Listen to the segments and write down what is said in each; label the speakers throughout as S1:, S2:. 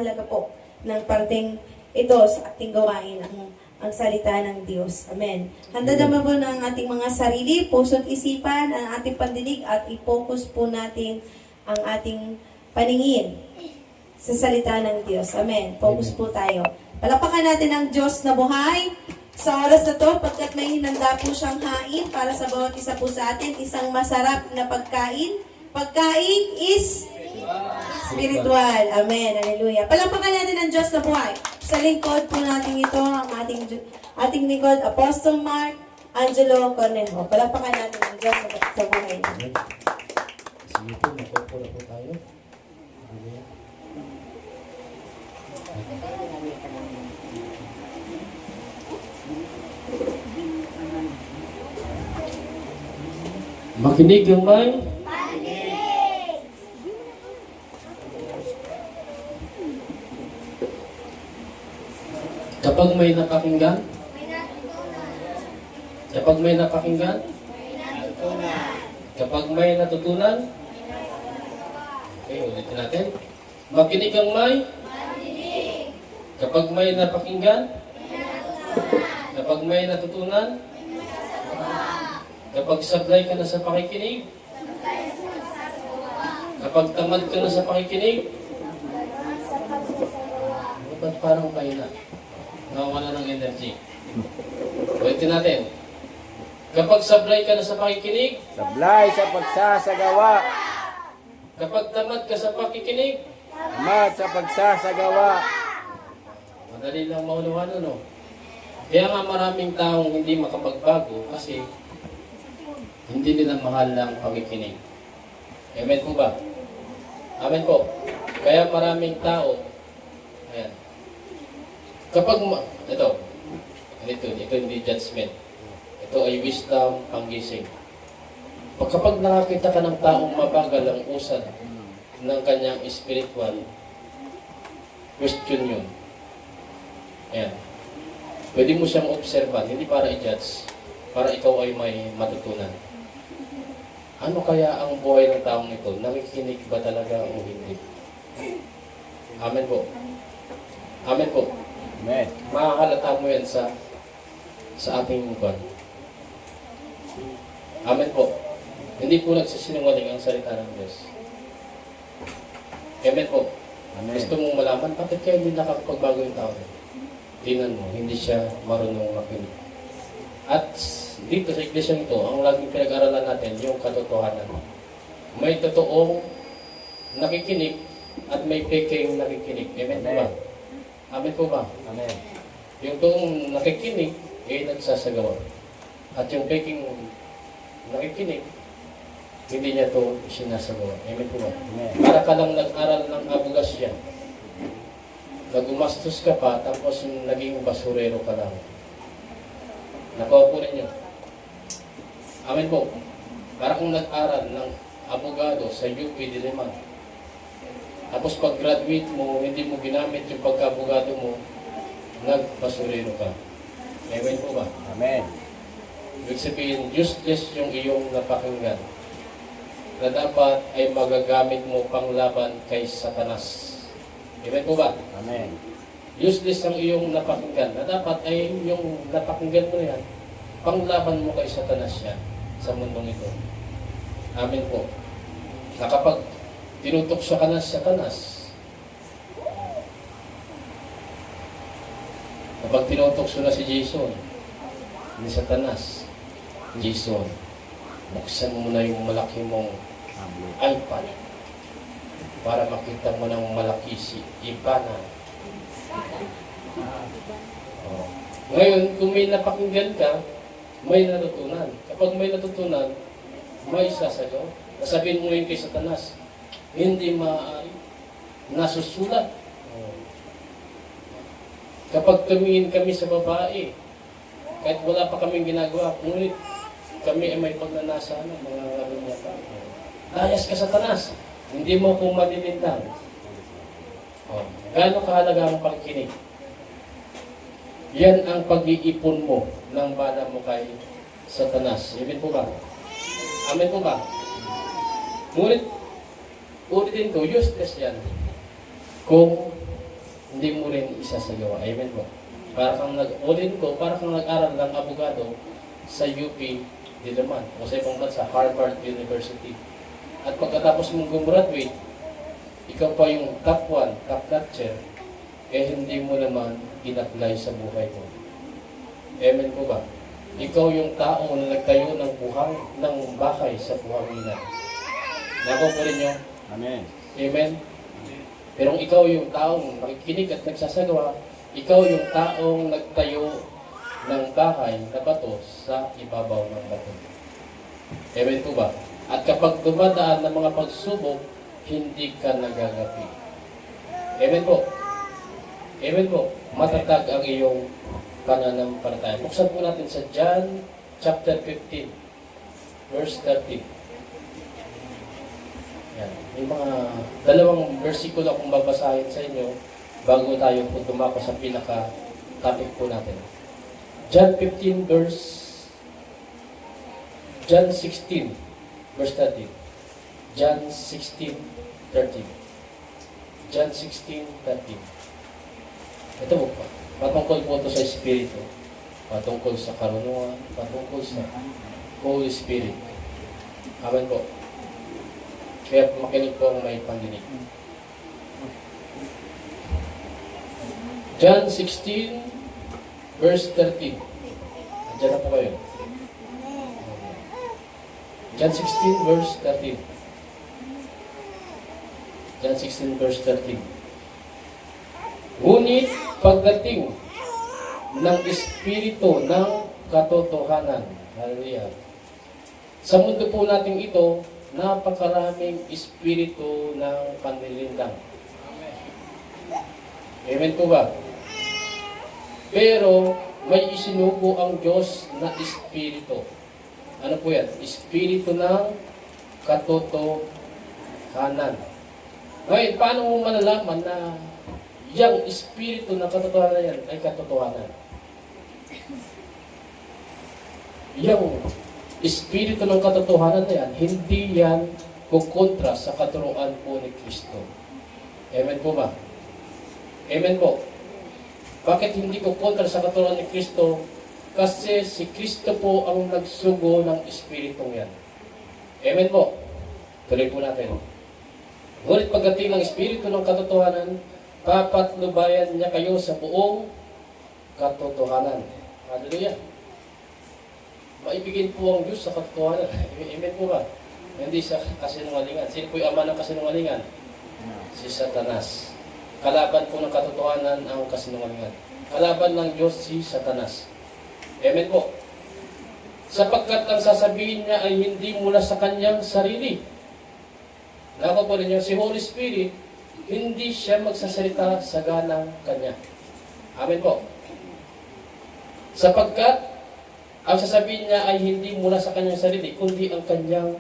S1: napakahalaga po ng parteng ito sa ating gawain ang salita ng Diyos. Amen. Handa naman po ng ating mga sarili, puso at isipan, ang ating pandinig at i-focus po natin ang ating paningin sa salita ng Diyos. Amen. Focus po tayo. Palakpakan natin ang Diyos na buhay sa oras na to, pagkat may hinanda po siyang hain para sa bawat isa po sa atin, isang masarap na pagkain. Pagkain is spiritual. Amen. Hallelujah. Palakpakan natin ang Diyos na buhay. Sa lingkod po natin ito, ang ating lingkod, Apostle Mark Angelo Cornejo. Palakpakan natin ang Diyos sa buhay.
S2: Sige po, napupula po tayo. Makinig yung may? Kapag may napakinggan? Kapag may napakinggan? Kapag may natutunan? Okay, ulitin natin. Makinig ang may? Kapag may napakinggan? Kapag may natutunan? Kapag sablay ka na sa pakikinig? Kapag tamad ka na sa pakikinig? Ba't parang pahina? Nawawala ng energy. Ulitin natin. Kapag sablay ka na sa pakikinig?
S3: Sablay sa pagsasagawa.
S2: Kapag tamad ka sa pakikinig?
S3: Tamad sa pagsasagawa.
S2: Madali lang maunawan, no? Kaya nga maraming taong hindi makapagbago kasi hindi nila mahal ng pakikinig. Amen po ba? Amen po. Kaya maraming tao, ayan, ito hindi judgment. Ito ay wisdom, panggising. Kapag nakakita ka ng taong mabagal ang usad ng kanyang spiritual, question yun. Ayan. Pwede mo siyang observan, hindi para i-judge, para ikaw ay may matutunan. Ano kaya ang buhay ng taong ito? Nakikinig ba talaga o hindi? Amen po. Amen po.
S3: Amen.
S2: Makakalata mo yan sa ating buwan. Amen po. Hindi po nagsisinungaling ang salita ng Diyos. Amen po.
S3: Amen.
S2: Gusto mong malaman, bakit kaya hindi nakakapagbago yung tao? Tingnan mo, hindi siya marunong makinig. At dito sa iglesia ito, ang laging pinag-aralan natin, yung katotohanan. May totoong nakikinig at may peking nakikinig. Amen po ba? Amen po ba?
S3: Amen.
S2: Yung toong nakikinig, ay nagsasagawa. At yung peking nakikinig, hindi niya ito sinasagawa. Amen po ba?
S3: Amen.
S2: Para ka lang nag-aral ng abugasya. Nagumastos ka pa, tapos naging basurero ka lang. Nakuha po ninyo. Amen po. Para kung nag-aral ng abogado sa UP Diliman. Tapos pag-graduate mo, hindi mo ginamit yung pagka-abogado mo, nagbasurero ka. Amen po ba?
S3: Amen.
S2: Ibig sabihin, useless yung iyong napakinggan na dapat ay magagamit mo panglaban kay Satanas. Amen po ba?
S3: Amen.
S2: Useless ang iyong napakinggan na dapat ay yung napakinggan mo yan, panglaban mo kay Satanas yan sa mundong ito. Amen po. Na kapag tinutokso ka na sa Satanas, kapag tinutokso na si Jason, ni Satanas, Jason, buksan mo na yung malaki mong iPad para makita mo ng malaki si Ivana. Oh. Ngayon, kung may napakinggan ka, may natutunan. Kapag may natutunan, may sasagaw. Sabihin mo yun kay Satanas, hindi maaari. Nasusulat. Oh. Kapag tumingin kami sa babae, kahit wala pa kaming ginagawa, ngunit kami ay may pagnanasa ng mga niya pa. Layas ka, Satanas. Hindi mo kung madilindang. Oh. Gaano kahalaga ang pagkinig? Yan ang pag-iipon mo ng bala mo kay Satanas. Amen po ba? Amen po ba? Ngunit, ulitin ko, useless yan. Kung hindi mo rin isasagawa. Amen po. Para kang para kang nag-aral ng abogado sa UP Diliman o sa ibang bansa, Harvard University. At pagkatapos mong gumraduate, ikaw pa yung top 1, top notcher, hindi mo naman in-apply sa buhay mo. Amen po ba? Ikaw yung tao na nagtayo ng bahay sa buhanginan. Nako po rin nyo?
S3: Amen.
S2: Amen? Pero ikaw yung taong makikinig at nagsasagawa, ikaw yung taong nagtayo ng bahay na bato sa ibabaw ng bato. Amen po ba? At kapag dumadaan ng mga pagsubok, hindi ka nagagapi. Amen po. Amen po. Matatag ang iyong pananampalataya. Buksan po natin sa John chapter 15, verse 30. Yan. May mga dalawang versikulo akong babasahin sa inyo bago tayo po dumako sa pinaka-topic po natin. John 16, verse 30. John 16, 30. John 16, 30. Ito po pa. Patungkol po ito sa Espiritu. Patungkol sa karunungan. Patungkol sa Holy Spirit. Amen po. Kaya makinig po ang may pandinig. John 16, verse 30. Andiyan na po kayo. John 16, verse 30. John 16, verse 30. Ngunit pagdating ng Espiritu ng katotohanan, hallelujah. Sa mundo po natin ito, napakaraming espiritu ng panlilindang. Amen po ba? Pero may isinuko ang Diyos na espiritu. Ano po yan? Espiritu ng katotohanan. Ngayon, paano mo malalaman na yung espiritu ng katotohanan yan ay katotohanan? Yung espiritu ng katotohanan na yan, hindi yan kukontra sa katuruan po ni Kristo. Amen po ba? Amen po. Bakit hindi kukontra sa katuruan ni Kristo? Kasi si Kristo po ang nagsugo ng espiritong yan. Amen po. Tuloy po natin. Ngunit pagdating ng espiritu ng katotohanan, papatnubayan niya kayo sa buong katotohanan. Hallelujah. Maibigin po ang Diyos sa katotohanan. Amen po ba? Hindi sa kasinungalingan. Sino po yung ama ng kasinungalingan? Si Satanas. Kalaban po ng katotohanan ang kasinungalingan. Kalaban ng Diyos si Satanas. Amen po. Sapagkat ang sasabihin niya ay hindi mula sa kanyang sarili. Nako po ninyo, si Holy Spirit, hindi siya magsasalita sa ganang kanya. Amen po. Sapagkat ang sasabihin niya ay hindi mula sa kanyang sarili, kundi ang kanyang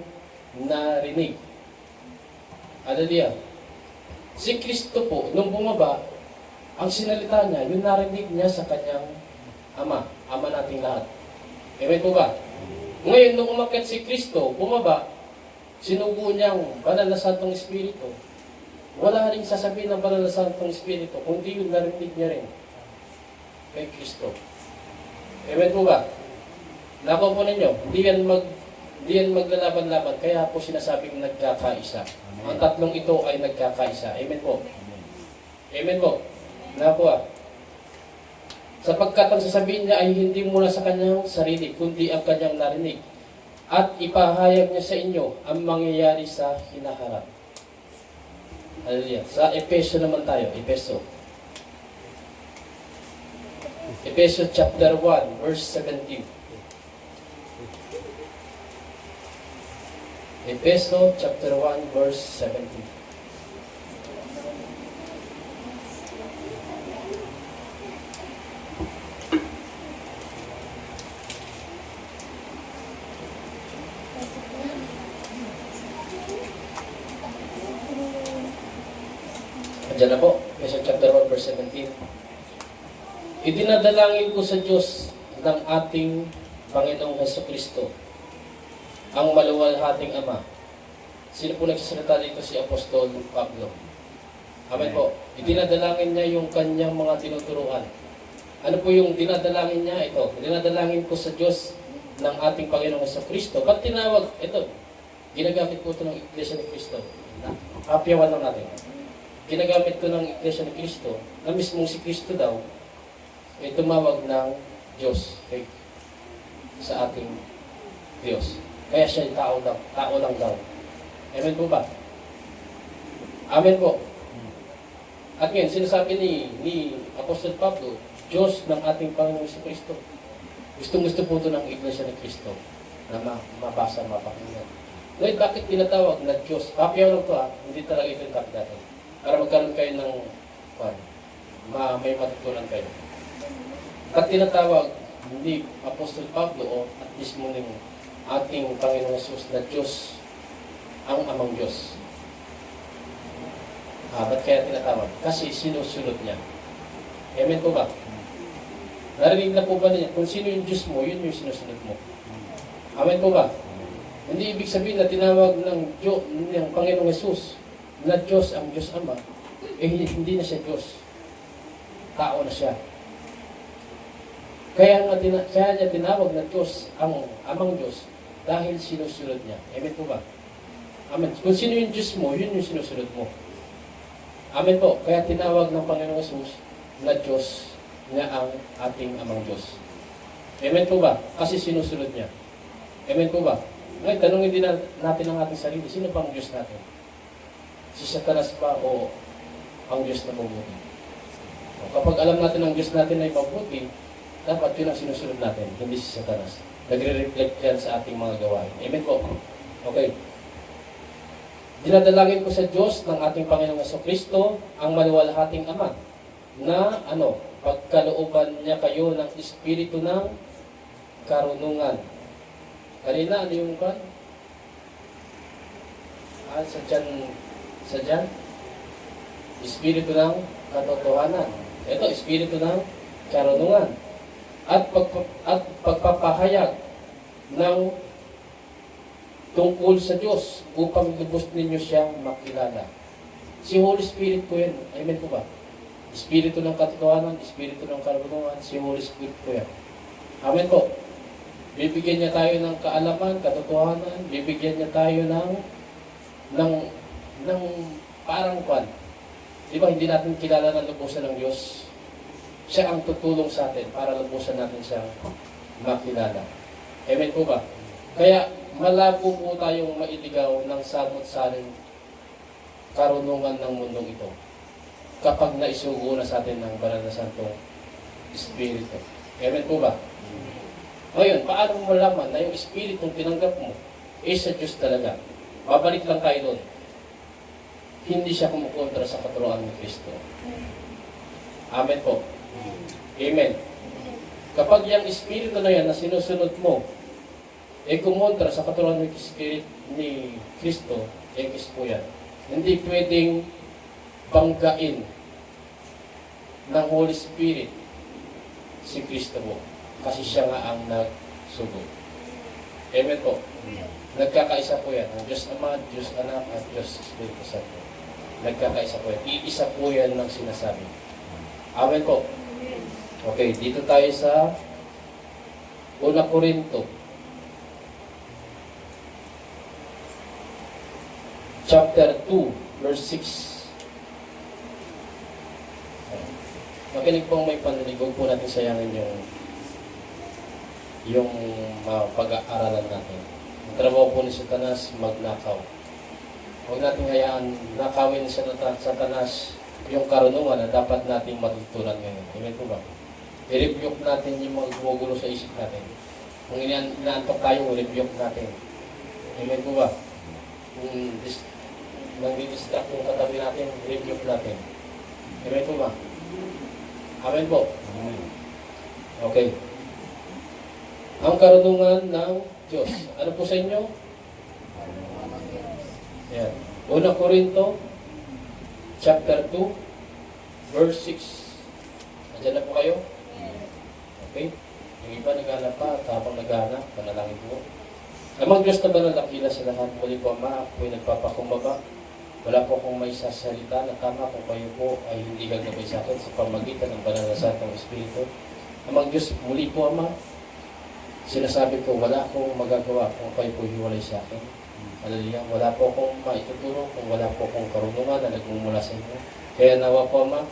S2: narinig. Hallelujah. Si Kristo po, nung bumaba, ang sinalita niya, yung narinig niya sa kanyang Ama. Ama nating lahat. Amen po ba? Ngayon, nung umakyat si Kristo, bumaba, sinugo niyang banal na Santong Espiritu. Wala rin sasabihin ng banal na Santong Espiritu, kundi yung narinig niya rin kay Kristo. Amen po ba? Nako po ninyo, hindi yan maglalaban-laban, kaya po sinasabing nagkakaisa. Ang tatlong ito ay nagkakaisa. Amen po. Amen po. Nako sapagkat ang sasabihin niya ay hindi mula sa kanyang sarili, kundi ang kanyang narinig. At ipahayag niya sa inyo ang mangyayari sa hinaharap. Hallelujah. Sa Efeso naman tayo. Efeso chapter 1, verse 17. Efeso chapter 1, verse 17. Diyan na po, Efeso chapter 1, verse 17. Idinadalangin ko sa Diyos ng ating Panginoong Hesukristo, ang maluwalhating Ama. Sino po nagsasalita dito? Si Apostol Pablo. Amen po. Itinadalangin niya yung kanyang mga tinuturuan. Ano po yung dinadalangin niya? Ito, dinadalangin ko sa Diyos ng ating Panginoong Kristo. Ba't tinawag? Ito, ginagamit po ito ng Iglesia ni Cristo. Kapyawan lang natin. Ginagamit ko ng Iglesia ni Cristo na mismong si Cristo daw ay tumawag ng Diyos sa ating Diyos. Kaya siya ay tao lang daw. Amen po ba? Amen po. At ngayon, sinasabi ni Apostol Pablo, Diyos ng ating Panginoong Kristo. Gustong-gusto po ito ng Iglesia ni Cristo na mabasa, mapakinggan. Ngayon, bakit tinatawag na Diyos? Papiyaw lang ito hindi talaga ito yung topic natin. Para magkaroon kayo ng may matutunan kayo. At tinatawag, hindi Apostol Pablo o at mismo ng ating Panginoong Jesus na Diyos ang Amang Diyos. Ba't kaya tinatawag? Kasi sinusunod niya. Amen po ba? Narinig na po ba niya? Kung sino yung Diyos mo, yun yung sinusunod mo. Amen po ba? Hindi ibig sabihin na tinawag ng Panginoong Jesus na Diyos ang Diyos Ama, hindi na siya Diyos. Tao na siya. Kaya niya tinawag na Diyos ang Amang Diyos dahil sinusunod niya. Amen po ba? Amen. Kung sino yung Diyos mo, yun yung sinusunod mo. Amen po. Kaya tinawag ng Panginoong Jesus na Diyos niya ang ating Amang Diyos. Amen po ba? Kasi sinusunod niya. Amen po ba? Ngayon, tanongin din natin ang ating sarili. Sino pa ang Diyos natin? Si Satanas ba o ang Diyos na mabuti? Kapag alam natin ang Diyos natin ay mabuti, dapat yun ang sinusunod natin, hindi si Satanas. Nagre-reflect yan sa ating mga gawain. Amen po. Okay. Dinadalangin ko sa Diyos ng ating Panginoong Kristo, ang maluwalhating Ama, na pagkalooban niya kayo ng espiritu ng karunungan. Kanina, ano yung kan? Sa dyan? Espiritu ng katotohanan. Ito, espiritu ng karunungan. At pagpapahayag ng tungkol sa Diyos upang lubos ninyo siyang makilala. Si Holy Spirit po yan. Amen po ba? Espiritu ng katotohanan, espiritu ng karunungan, si Holy Spirit po yan. Amen po. Bibigyan niya tayo ng kaalaman, katotohanan, bibigyan niya tayo ng parang kwan. Di ba, hindi natin kilala ng lubusan ng Diyos. Siya ang tutulong sa atin para lubusan natin siyang makilala. Amen po ba? Kaya, malabo po tayong mailigaw ng samot-saring karunungan ng mundong ito kapag naisugo na sa atin ng Banal na Santong Espiritu. Amen po ba? Ngayon, paano mo malaman na yung Espiritong tinanggap mo sa Diyos talaga? Babalik lang tayo doon. Hindi siya kumukontra sa katuruan ni Kristo. Amen po. Amen. Kapag yung Espiritu na yan na sinusunod mo, kumontra sa katuruan ni Kristo, kiss po yan. Hindi pwedeng banggain ng Holy Spirit si Kristo mo. Kasi siya nga ang nagsugod. Amen po. Nagkakaisa po yan. Ang Diyos Ama, Diyos Anak, at Diyos Espiritu Santo. Nagkakaisa po yan. Iisa po yan ng sinasabi. Amen po. Okay, dito tayo sa 1 Corinto. Chapter 2, verse 6. Makinig pong may paninig. Huwag po natin sayangin yung pag-aaralan natin. Ang trabaho po ni Satanas, magnakaw. Huwag natin hayaan nakawin sa Satanas yung karunungan na dapat nating matutunan ngayon. Amen po ba? I-rebuke natin yung mga gumugulo sa isip natin. Kung inaantok tayo, i-rebuke natin. Amen po ba? Kung nang-distract yung katabi natin, i-rebuke natin. Amen po ba? Amen po. Okay. Ang karunungan ng Diyos. Ano po sa inyo? Yan. 1 Corinto, chapter 2, verse 6. Nandiyan na po kayo? Okay. Yung iba naghanap pa, at habang naghanap, panalangin po. Amang Diyos na ba na nakila sa lahat? Muli po, Ama, ako'y nagpapakumbaba Wala po akong may sasalita na tama kung kayo po ay hindi gagabay sa akin sa pamagitan ng banal na salita ng Espiritu. Amang Diyos, muli po Ama, sinasabi ko, wala akong magagawa kung kayo po hiwalay sa akin. Hallelujah. Wala po akong maituturo kung wala po akong karunungan na nagmumula sa inyo. Kaya nawa po Ama,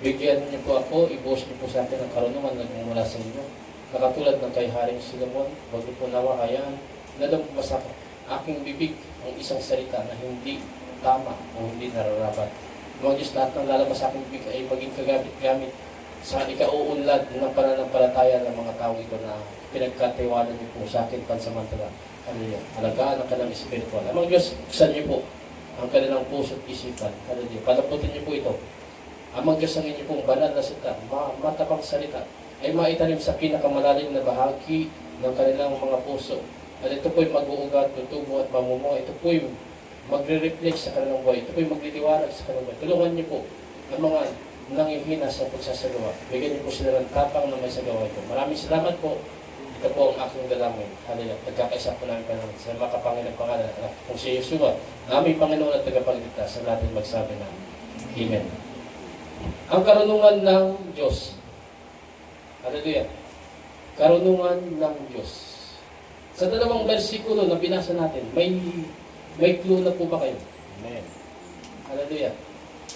S2: bigyan niyo po ako, ibuhos niyo po sa akin ang karunungan na nagmumula sa inyo. Nakatulad ng kay Haring Solomon, wag niyo po nawa hayaan na lumabas sa aking bibig ang isang salita na hindi tama o hindi nararapat. Mga Diyos, lahat ng lalabas sa aking bibig ay maging kagamit-gamit sa ikauunlad ng pananampalataya ng mga tao ito na pinagkatiwanan niyo po sa akin pansamantala. Hallelujah. Alagaan ang kanilang espiritual. Mga Diyos, buksan niyo po ang kanilang puso at isipan. Hallelujah. Palaputin niyo po ito. Amang Diyos, ang inyo pong banal na salita, matapang salita, ay maitanim sa pinakamalalim na bahagi ng kanilang mga puso. At ito po'y mag-uugat, tutubo at mamumunga. Ito po'y magre-reflect sa kanilang buhay. Ito po'y magliliwanag sa kanilang buhay. Tulungan niyo po ang mga nangihina sa pagsasagawa. Bigyan niyo po sila ng tapang na may sagawa ito. Maraming salamat po. Ito po ang aking dalangin. Hallelujah. Nagkakaisa po namin panahon sa makapangilang pangalan at kung si Yeshua, aming Panginoon at tagapagligtas, sa natin magsabi na Amen. Ang karunungan ng Diyos. Hallelujah. Karunungan ng Diyos. Sa dalawang bersikulo na binasa natin, may clue na po ba kayo?
S3: Amen.
S2: Hallelujah.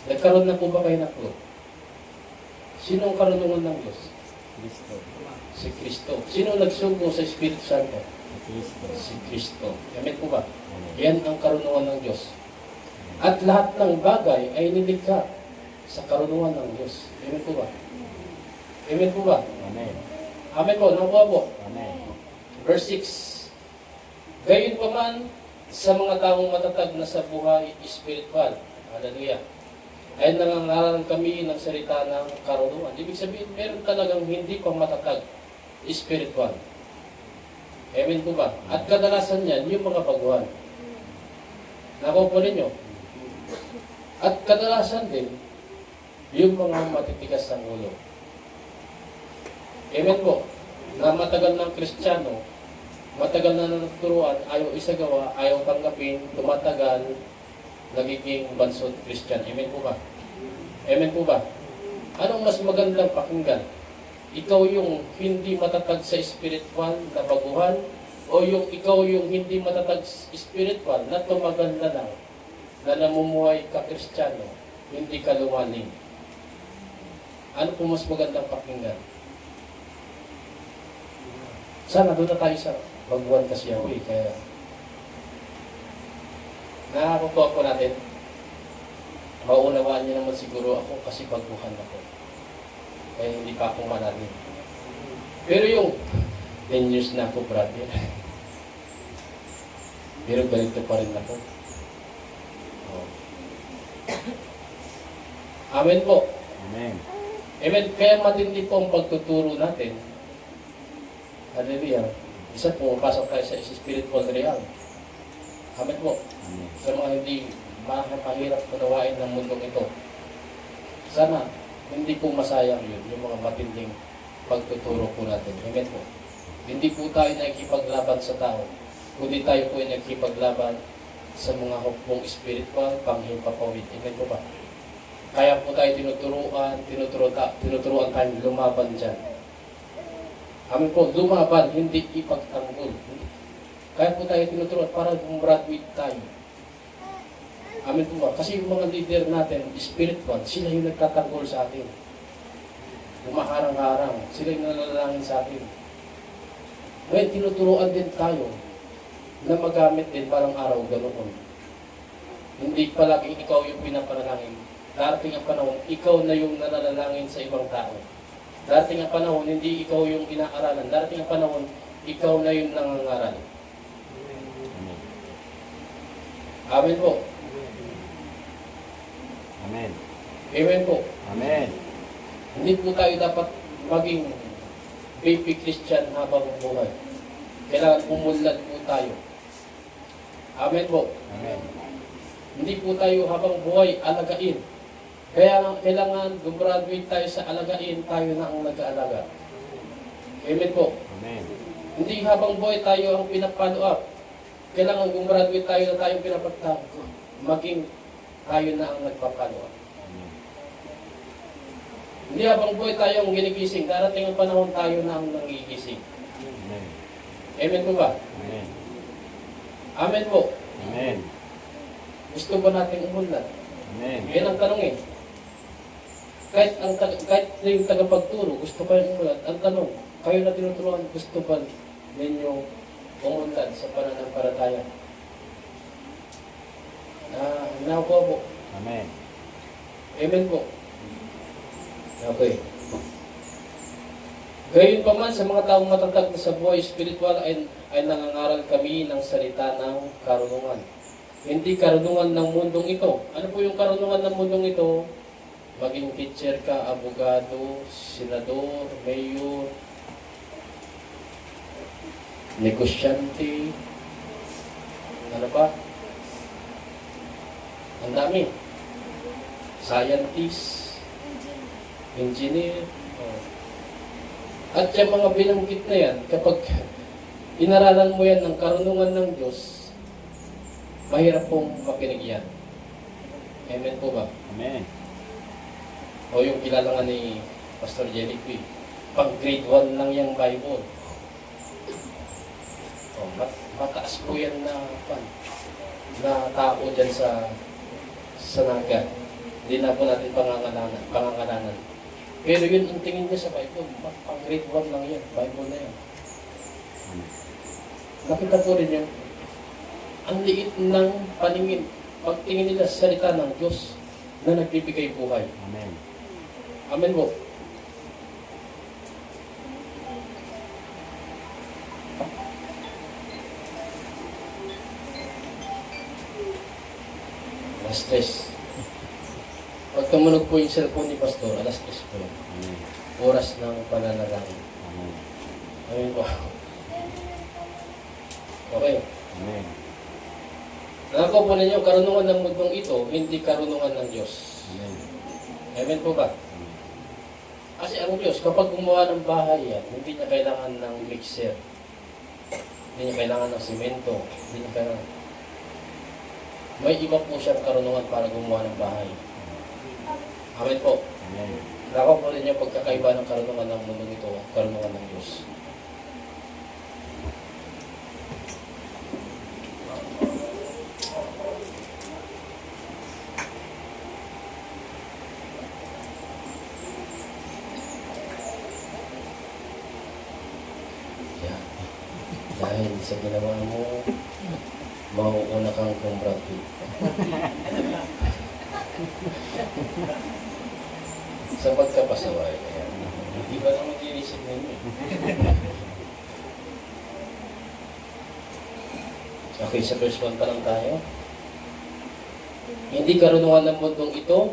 S2: Nagkaroon na po ba kayo ng clue? Sino ang karunungan ng Diyos?
S3: Kristo.
S2: Si Kristo. Sino nagsugo sa Espiritu Santo?
S3: Si Kristo.
S2: Si Kristo. Amen po ba?
S3: Amen.
S2: Yan ang karunungan ng Diyos. At lahat ng bagay ay nilikha sa karunungan ng Diyos. Amen po ba? Amen po ba?
S3: Amen.
S2: Amen po. Nakuha po.
S3: Amen.
S2: Verse 6. Gayon pa man sa mga taong matatag na sa buhay espiritual. Hallelujah. Ay nangangaral kami ng salita ng karunungan. Ibig sabihin, meron talagang hindi pang matatag espiritual. Amen po ba? At kadalasan yan, yung mga baguhan. Nakuha po ninyo. At kadalasan din, yung mga matitigas ng ulo. Amen po. Na matagal ng Kristiyano, matagal na natuturuan, ayaw isagawa, ayaw tanggapin, tumatagal, nagiging bansod Christian. Amen po ba? Amen po ba? Anong mas magandang pakinggan? Ikaw yung hindi matatag sa spiritual na baguhan o yung ikaw yung hindi matatag spiritual na tumagal na lang na namumuhay ka Kristiyano, hindi ka lumaning? Ano po mas magandang pakinggan? Sana doon na tayo sa baguhan kasi Yahweh. Kaya nakakukuha po natin. Maunawaan niyo naman siguro ako kasi baguhan ako. Kaya hindi pa akong mananin. Pero yung 10 years na ako, brother. Pero ganito pa rin ako. Oh. Amen po.
S3: Amen.
S2: Amen. Kaya matindi po ang pagtuturo natin. Hallelujah. Isa po, pasok tayo sa spiritual realm. Amen po.
S3: Amen.
S2: Sa mga hindi mahirap unawain ng mundong ito. Sana, hindi po masayang yun, yung mga matinding pagtuturo po natin. Amen po. Hindi po tayo nakikipaglaban sa tao, kundi tayo po ay nakikipaglaban sa mga hukbong spiritual, panghimpapawid. Amen po ba? Kaya po tayo tinuturuan tayo lumaban dyan. Amen po, lumaban, hindi ipagtanggol. Kaya po tayo tinuturuan para gumraduate tayo. Amen po ba? Kasi yung mga leader natin, spiritual, sila yung nagtatanggol sa atin. Umaharang-harang, sila yung nalalangin sa atin. Ngayon, tinuturuan din tayo na magamit din parang araw ganoon. Hindi palaging ikaw yung pinapanalangin. Darating ang panahon, ikaw na yung nananalangin sa ibang tao. Darating ang panahon, hindi ikaw yung inaaralan. Darating ang panahon, ikaw na yung nangangaral.
S3: Amen.
S2: Amen po.
S3: Amen.
S2: Amen po.
S3: Amen.
S2: Hindi po tayo dapat maging baby Christian habang buhay. Kailangan umunlad po tayo. Amen po.
S3: Amen.
S2: Hindi po tayo habang buhay alagain. Kaya kailangan gumraduate tayo sa alagain, tayo na ang nag-aalaga. Amen po.
S3: Amen.
S2: Hindi habang buhay tayo ang pinapalo up. Kailangan gumraduate tayo na tayong pinapagtago. Maging tayo na ang nagpapaluan.
S3: Amen.
S2: Hindi habang buhay tayo ang ginigising, darating ang panahon tayo na ang nangigising.
S3: Amen.
S2: Amen po ba?
S3: Amen.
S2: Amen po.
S3: Amen.
S2: Gusto ba natin umunlad?
S3: Amen.
S2: Yan ang tanong eh. Kahit yung tagapagturo, gusto pa yung umunlad. Ang tanong, kayo na tinuturuan, gusto ba ninyo umunlad sa pananampalataya? Nakuha po.
S3: Amen.
S2: Amen po. Okay. Gayon pa man sa mga taong matatag na sa buhay spiritual ay nangangaral kami ng salita ng karunungan. Hindi karunungan ng mundong ito. Ano po yung karunungan ng mundong ito? Maging teacher ka, abogado, senador, mayor, negosyante, ano pa? Ang dami. Scientist, engineer. Oh. At yung mga binanggit na yan, kapag inaralan mo yan ng karunungan ng Diyos, mahirap pong makinig yan. Amen po ba?
S3: Amen.
S2: O yung kilala nga ni Pastor Jerry P. Pag grade 1 lang yung Bible. O, mataas po yan na tao dyan sa Naga. Hindi na po natin pangangalanan. Pero yun ang tingin niya sa Bible. Pag grade 1 lang yan. Bible na yan. Nakita po rin yun. Ang liit ng paningin. Pagtingin nila sa salita ng Diyos na nagbibigay buhay.
S3: Amen.
S2: Amen po. Alas 3. Pag tumunog po yung cellphone ni Pastor, alas 3 po yun.
S3: Amen.
S2: Oras ng pananalangin.
S3: Amen.
S2: Amen po. Okay.
S3: Amen.
S2: Nako po ninyo, karunungan ng mundong ito, hindi karunungan ng Diyos.
S3: Amen.
S2: Amen po ba?
S3: Amen.
S2: Kasi ang Diyos, kapag gumawa ng bahay yan, hindi niya kailangan ng mixer. Hindi niya kailangan ng simento. Hindi niya kailangan. May iba po siyang karunungan para gumawa ng bahay. Amen po.
S3: Amen.
S2: Nako po ninyo, pagkakaiba ng karunungan ng mundong ito, karunungan ng Diyos. Yeah. Dahil sa ginawa mo, mauuna kang kumbrati. Sa pagkapasaway. Kaya, hindi ba naman inisip ninyo? Okay, sa verse 1 pa lang tayo. Hindi karunungan ng mundong ito,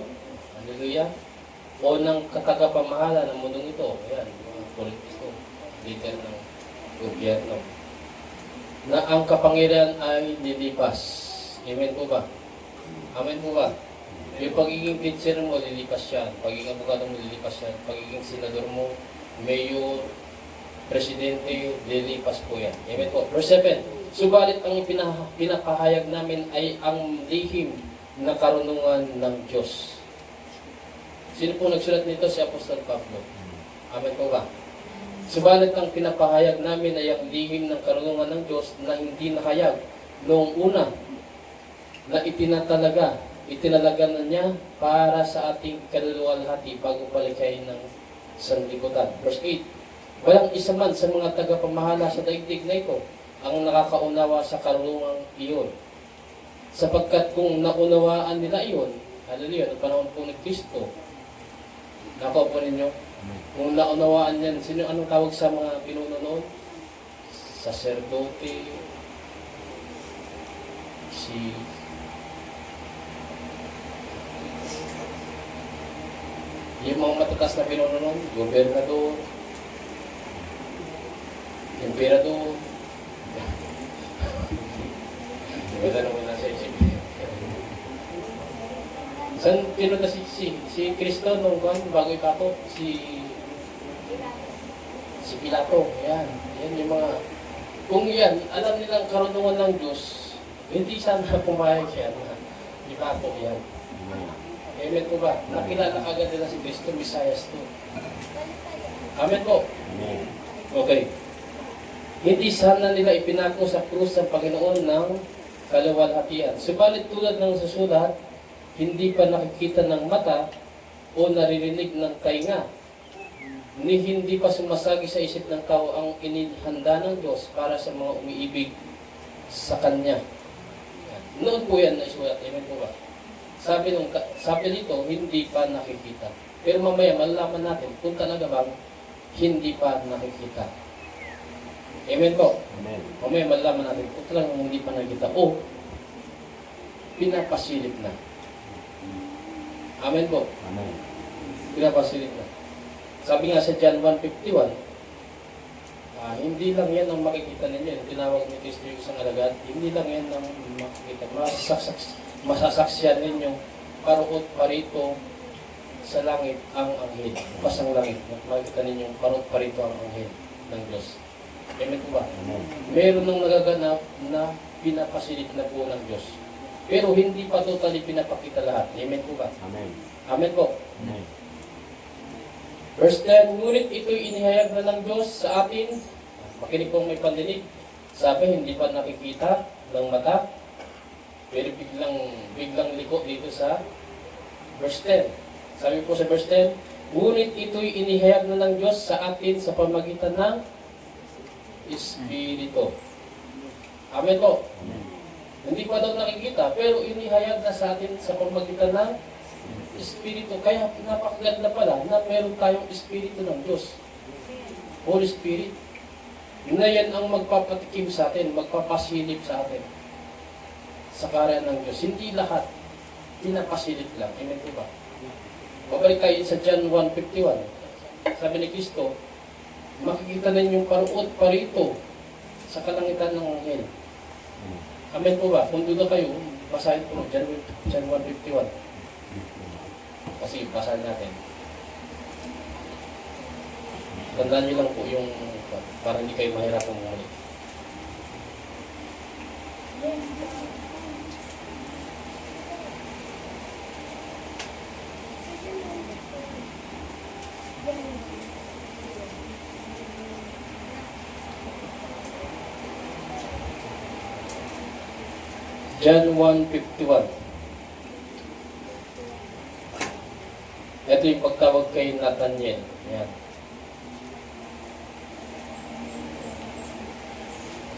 S2: hallelujah, o ng katagapamahala ng mundong ito, ayan, mga politiko, leader ng gobyerno, na ang kapangyarihan ay lilipas. Amen po ba? Amen po ba? Yung pagiging teacher mo, lilipas yan. Pagiging abogado mo, lilipas yan. Pagiging senador mo, mayor, presidente, lilipas po yan. Amen po. Verse 7. Subalit ang pinapahayag namin ay ang lihim na karunungan ng Diyos. Sino po nagsulat nito? Si Apostol Pablo. Amen po ba? Subalit ang pinapahayag namin ay ang lihim ng karunungan ng Diyos na hindi nahayag noong una na itinalaga na niya para sa ating kaluluwalhati bago palikhayin ng sanlibutan. Verse 8. Walang isa man sa mga tagapamahala sa daigdig na ito ang nakakaunawa sa karunungang iyon. Sapagkat kung naunawaan nila iyon, hallelujah, ng panahon po ni Kristo, nako po ninyo, kung naunawaan yan, sino anong tawag sa mga pinuno noon? Saserdote, yung mga matatas na pinuno noon, gobernador, emperador, wala naman nasa isip. Saan pinunta si Kristo nung bago ipako? Si Pilato. Yan yung mga, kung yan, alam nilang karunungan ng Diyos, hindi sana pumayag siya na ipako yan.
S3: Amen.
S2: Amen po ba? Nakilala agad nila si Kristo, Mesias to. Amen po.
S3: Amen.
S2: Okay. Hindi sana nila ipinako sa krus ng Panginoon ng kaluwalhatian. Subalit tulad ng susulat, hindi pa nakikita ng mata o naririnig ng tainga, ni hindi pa sumasagi sa isip ng tao ang inihanda ng Diyos para sa mga umiibig sa Kanya. Yan. Noon po yan na isulat. Amen po ba? Sabi dito, hindi pa nakikita. Pero mamaya malalaman natin kung talaga bang hindi pa nakikita. Amen po.
S3: Amen.
S2: Mamaya malalaman natin kung talagang hindi pa nakikita o pinapasilip na. Amen po.
S3: Amen.
S2: Pinapasilip na. Sabi nga sa John 1:51, hindi lang yan ang makikita ninyo. Yung tinawag ni Kristo yung isang alagad, hindi lang yan ang makikita. Masasaksiyan ninyo paruot parito sa langit ang anghel. Pasang langit. Makikita ninyo paruot parito ang anghel ng Diyos. Amen po ba?
S3: Amen.
S2: Meron nang nagaganap na pinapasilip na po ng Diyos. Pero hindi pa totally pinapakita lahat. Amen po ba?
S3: Amen.
S2: Amen po.
S3: Amen.
S2: Verse 10, ngunit ito'y inihayag na ng Diyos sa atin. Makinig pong may pandinig. Sabi, hindi pa nakikita ng mata. Pero biglang liko dito sa verse 10. Sabi po sa verse 10, ngunit ito'y inihayag na ng Diyos sa atin sa pamagitan ng Espiritu. Amen po.
S3: Amen.
S2: Hindi pa daw nakikita, pero inihayag na sa atin sa pamagitan ng Espiritu. Kaya napakaganda pala na meron tayong Espiritu ng Diyos. Holy Spirit. Na yan ang magpapatikim sa atin, magpapasilip sa atin. Sa karya ng Diyos. Hindi lahat pinapasilip lang. Amen po ba? Babalik tayo sa John 1:51. Sabi ni Kristo, makikita ninyong paruot parito sa kalangitan ng anghel. Amen po ba? Kung doon kayo, basahin po John 1:51. Kasi basahin natin. Tandaan nyo lang po yung para hindi kayo mahirap umulit. John 1:51. Ito yung pagtawag kay Nathaniel. Ayan.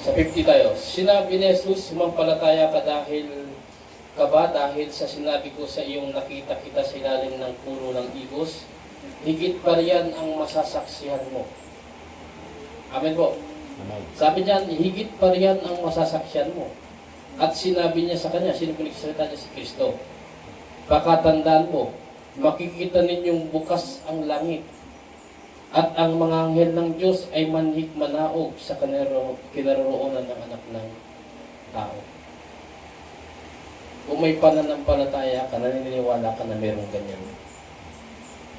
S2: Sa 50 tayo. Sinabi ni Jesus, sumampalataya ka dahil sa sinabi ko sa iyong nakita kita sa ilalim ng puno ng igos, higit pa riyan ang masasaksihan mo. Amen po.
S3: Amen.
S2: Sabi niyan, higit pa riyan ang masasaksihan mo. At sinabi niya sa kanya, sino pinagsasalita niya si Kristo, pakatandaan mo, makikita ninyong bukas ang langit at ang mga anghel ng Diyos ay manhik manaog sa kinaroroonan ng anak ng tao. Kung may pananampalataya ka, naniniwala ka na mayroong ganyan.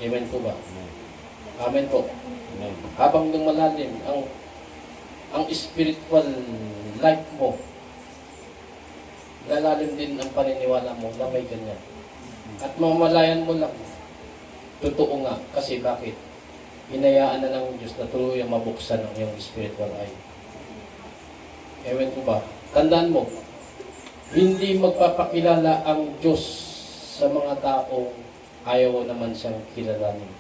S2: Amen po ba?
S3: Amen.
S2: Amen po.
S3: Amen.
S2: Habang lumalalim ang spiritual life mo, lalalim din ang paniniwala mo na may ganyan. At mamalayan mo lang, totoo nga. Kasi bakit? Hinayaan na ng Diyos na tuluyang mabuksan ang iyong spiritual eye. Amen po ba? Tandaan mo, hindi magpapakilala ang Diyos sa mga taong ayaw naman siyang kilalanin.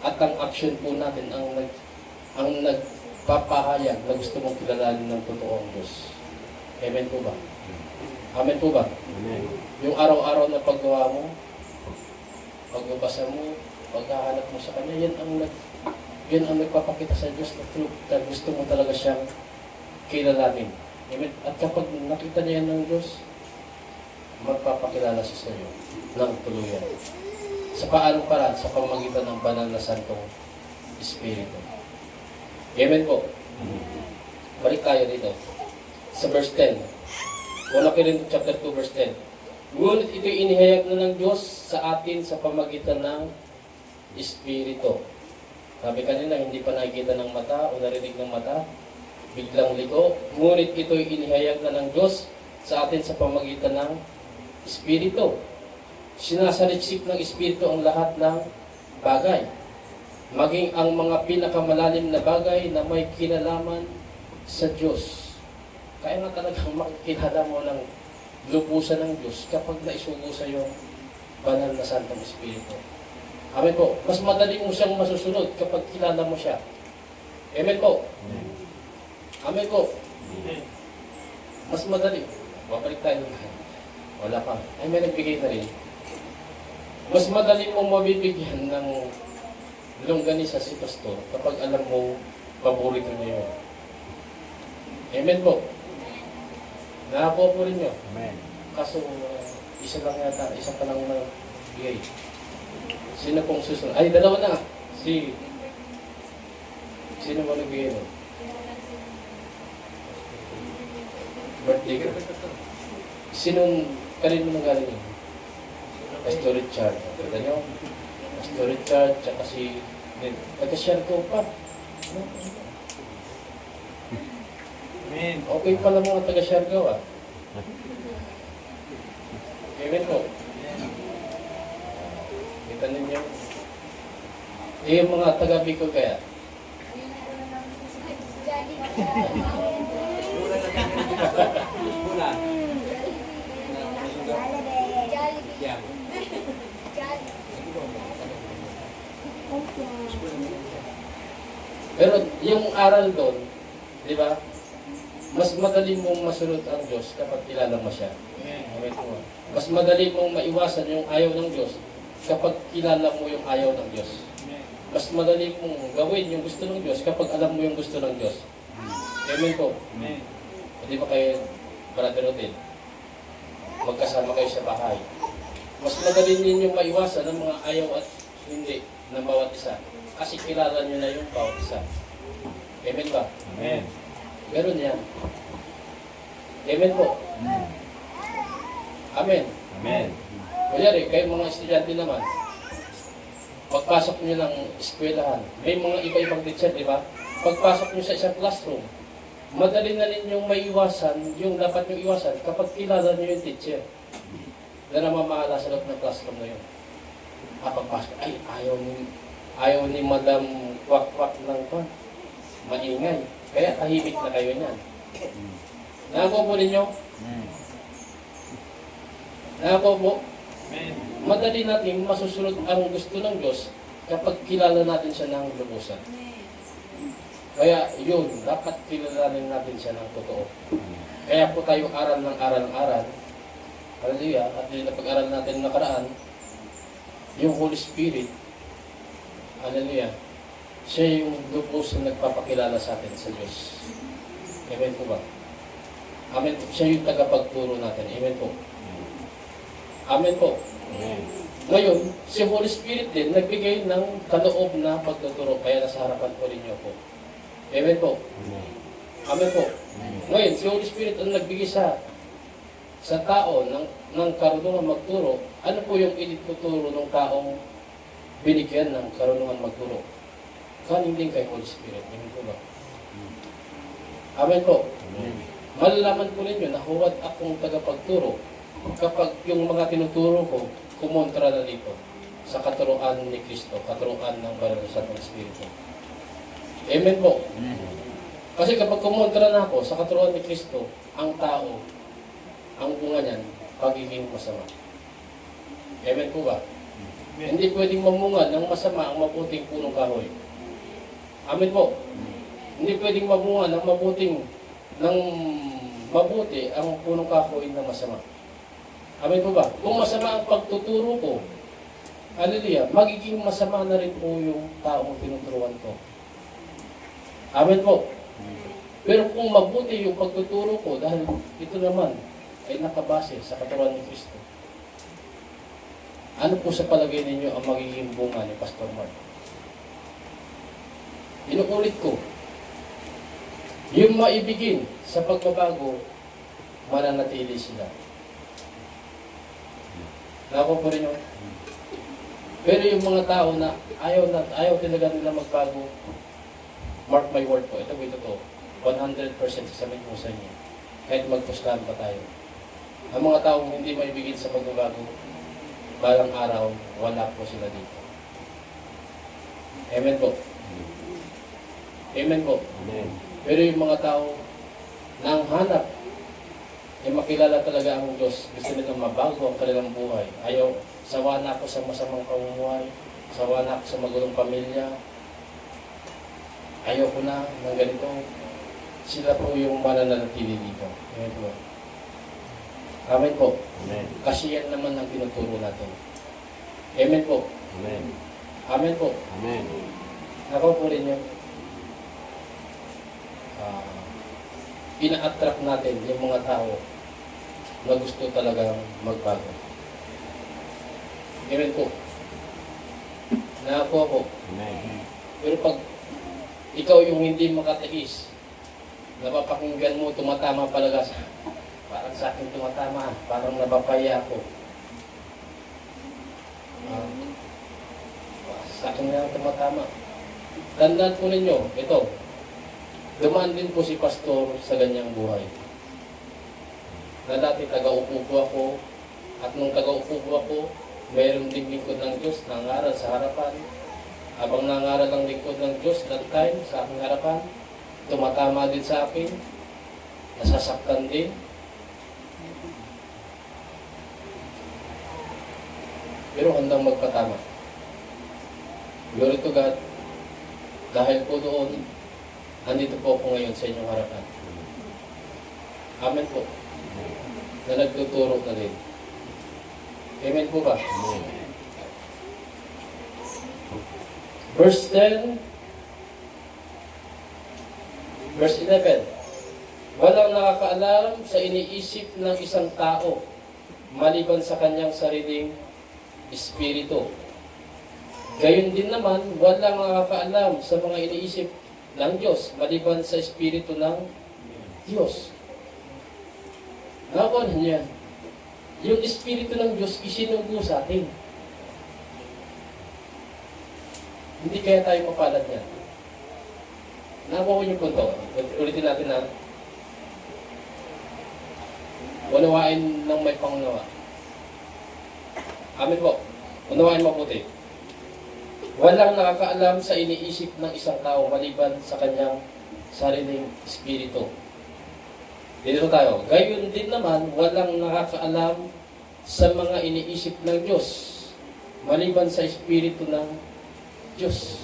S2: At ang action po natin ang nagpapahayag na gusto mong kilalanin ng totoong Diyos. Amen po ba? Amen po ba?
S3: Amen.
S2: Yung araw-araw na paggawa mo, pagbabasa mo, paghahanap mo sa Kanya, yan ang nagpapakita sa Diyos na gusto mo talaga siyang kilalanin. Amen? At kapag nakita niya yan ng Diyos, magpapakilala siya sa iyo ng tuluyan. Sa paanong paraan? Sa pamagitan ng banal na santong Espiritu. Amen po. Balik tayo dito. Sa verse 10. 1 Corintians chapter 2 verse 10. Ngunit ito'y inihayag na ng Diyos sa atin sa pamagitan ng Espiritu. Sabi kanina, hindi pa nakikita ng mata o narinig ng mata, biglang liko. Ngunit ito'y inihayag na ng Diyos sa atin sa pamagitan ng Espiritu. Sinasaliksik ng Espiritu ang lahat ng bagay. Maging ang mga pinakamalalim na bagay na may kinalaman sa Diyos. Kaya nga talagang makikilala mo ng lubusan ng Diyos kapag naisugo sa yung banal na Santong Espiritu. Amen po. Mas madali mo siyang masusunod kapag kilala mo siya. Amen po. Amen po. Mas madali. Babalik tayo. Wala pa. Ay, may nagbigay na rin. Mas madali mo mabibigyan ng longganisa si Pastor kapag alam mo paborito niya yun. Amen po. Nakakuha po rin nyo.
S3: Amen.
S2: Kaso, isa lang yata, isa pa lang na bigay. Sino pong susunod? Ay, dalawa na. Sino mo nagbigay nun? Birthday ko. Sinong kanin mo nang galing yun? Pastor Richard. Kita nyo? Pastor Richard, tsaka si... Nagka-share ko pa.
S4: Amen.
S2: Okay pala mga taga-share ko ah. Amen po. Kita ninyo. Yung mga taga-Bicol kaya.
S4: Bulan. Yeah.
S2: Pero yung aral doon, di ba? Mas madali mong masunod ang Diyos kapag kilala mo siya. Amen po. Mas madali mong maiwasan yung ayaw ng Diyos kapag kilala mo yung ayaw ng Diyos. Mas madali mong gawin yung gusto ng Diyos kapag alam mo yung gusto ng Diyos. Amen po.
S4: Amen.
S2: Hindi ba kayo, Brother Rodin? Magkasama kayo sa bahay. Mas madali ninyong maiwasan ang mga ayaw at hindi ng bawat isa. Kasi kilala nyo na yung bawat isa. Amen ba?
S4: Amen.
S2: Ganun yan. Amen po. Amen.
S3: Amen.
S2: Kunyari, kayo mga estudyante naman, pagpasok nyo ng eskwelahan, may mga iba-ibang teacher, di ba? Pagpasok nyo sa isang classroom, madali na ninyong maiwasan yung dapat nyo iwasan kapag kilala nyo yung teacher na namamahala sa loob ng classroom na yun. Pagpasok, ay, ayaw ni Madam Kwak-Kwak lang pa. Maingay. Kaya tahimik na kayo niyan. Nakakuha po ninyo? Nakakuha po?
S4: Amen.
S2: Madali natin masusunod ang gusto ng Diyos kapag kilala natin siya ng lubusan. Kaya yun, dapat kilalanin natin siya ng totoo. Kaya po tayo aral ng aral. Hallelujah. At yung napag-aral natin nakaraan, yung Holy Spirit, hallelujah, siya yung lubos na nagpapakilala sa atin sa Diyos. Amen po ba? Amen po. Siya yung tagapagturo natin. Amen po. Amen po.
S3: Amen.
S2: Ngayon, si Holy Spirit din nagbigay ng kaloob na pagtuturo. Kaya nasa harapan po rin niyo po. Amen po. Amen po. Ngayon, si Holy Spirit ang nagbigay sa tao ng karunungan magturo. Ano po yung ituturo ng taong binigyan ng karunungan magturo? Kanin din kay Holy Spirit. Amen po ba? Amen po. Malalaman po ninyo na huwag akong tagapagturo kapag yung mga tinuturo ko kumontra na dito sa katuruan ni Kristo, katuruan ng banal na Santong Espiritu. Amen po. Kasi kapag kumontra na ako sa katuruan ni Kristo, ang tao, ang bunga niyan, pagiging masama. Amen po ba? Hindi pwedeng mamunga ng masama ang mabuting punong kahoy. Amen po. Hindi pwedeng mamunga ng mabuti ang punong kahoy na masama. Amen po ba? Kung masama ang pagtuturo ko, hallelujah, magiging masama na rin po yung taong tinuturuan ko. Amen po. Pero kung mabuti yung pagtuturo ko, dahil ito naman ay nakabase sa katuruan ni Kristo, ano po sa palagay ninyo ang magiging bunga ni Pastor Mark? Inuulit ko, yung maibigin sa pagbabago, mananatili sila. Nako po rin yun. Pero yung mga tao na ayaw talaga nila magbago, mark my word po, ito po ito to, 100% sasabihin ko sa inyo, kahit magpustahan pa tayo. Ang mga taong hindi maibigin sa pagbabago, balang araw, wala po sila dito. Amen po. Amen po.
S3: Amen.
S2: Pero yung mga tao na ang hanap ay makilala talaga ang Diyos, gusto nilang mabago ang kanilang buhay. Ayaw, sawa na ako sa masamang pamumuhay, sawa na ako sa magulong pamilya, ayaw ko na ng ganito. Sila po yung mananatili dito. Amen po. Amen po.
S3: Amen.
S2: Kasi yan naman ang tinuturo natin. Amen po.
S3: Amen.
S2: Amen po.
S3: Amen.
S2: Ako po rin yun. Ina-attract natin yung mga tao na gusto talagang magbago. Amen po. Nakakuha po.
S3: Amen.
S2: Pero pag ikaw yung hindi makatiis, napapakinggan mo, tumatama palaga sa parang sa akin tumatama, parang nabapaya ako. Sa akin na tumatama. Tandaan po ninyo, ito, dumaan din po si pastor sa ganyang buhay. Na dati taga-upo ako, at nung taga-upo ako, mayroong ding lingkod ng Diyos, nangaral sa harapan. Habang nangaral ang lingkod ng Diyos that time sa aking harapan, tumatama din sa akin, nasasaktan din. Pero handang magpatama. Glory to God. Dahil po doon, andito po ako ngayon sa inyong harapan. Amen po. Na nagtuturo na din. Amen po ba?
S3: Amen.
S2: Verse 10, verse 11. Walang nakakaalam sa iniisip ng isang tao maliban sa kanyang sariling espiritu. Gayon din naman, walang nakakaalam sa mga iniisip ng Diyos maliban sa espiritu ng Diyos. Nakakuha niya. Yung espiritu ng Diyos isinugo sa atin. Hindi kaya tayo mapalad niyan. Nakuha niyo po ito. Ulitin natin na unawain ng may pangunawa. Amen po. Unawain mabuti. Walang nakakaalam sa iniisip ng isang tao maliban sa kanyang sariling espiritu. Dito tayo. Gayon din naman, walang nakakaalam sa mga iniisip ng Diyos maliban sa espiritu ng Diyos.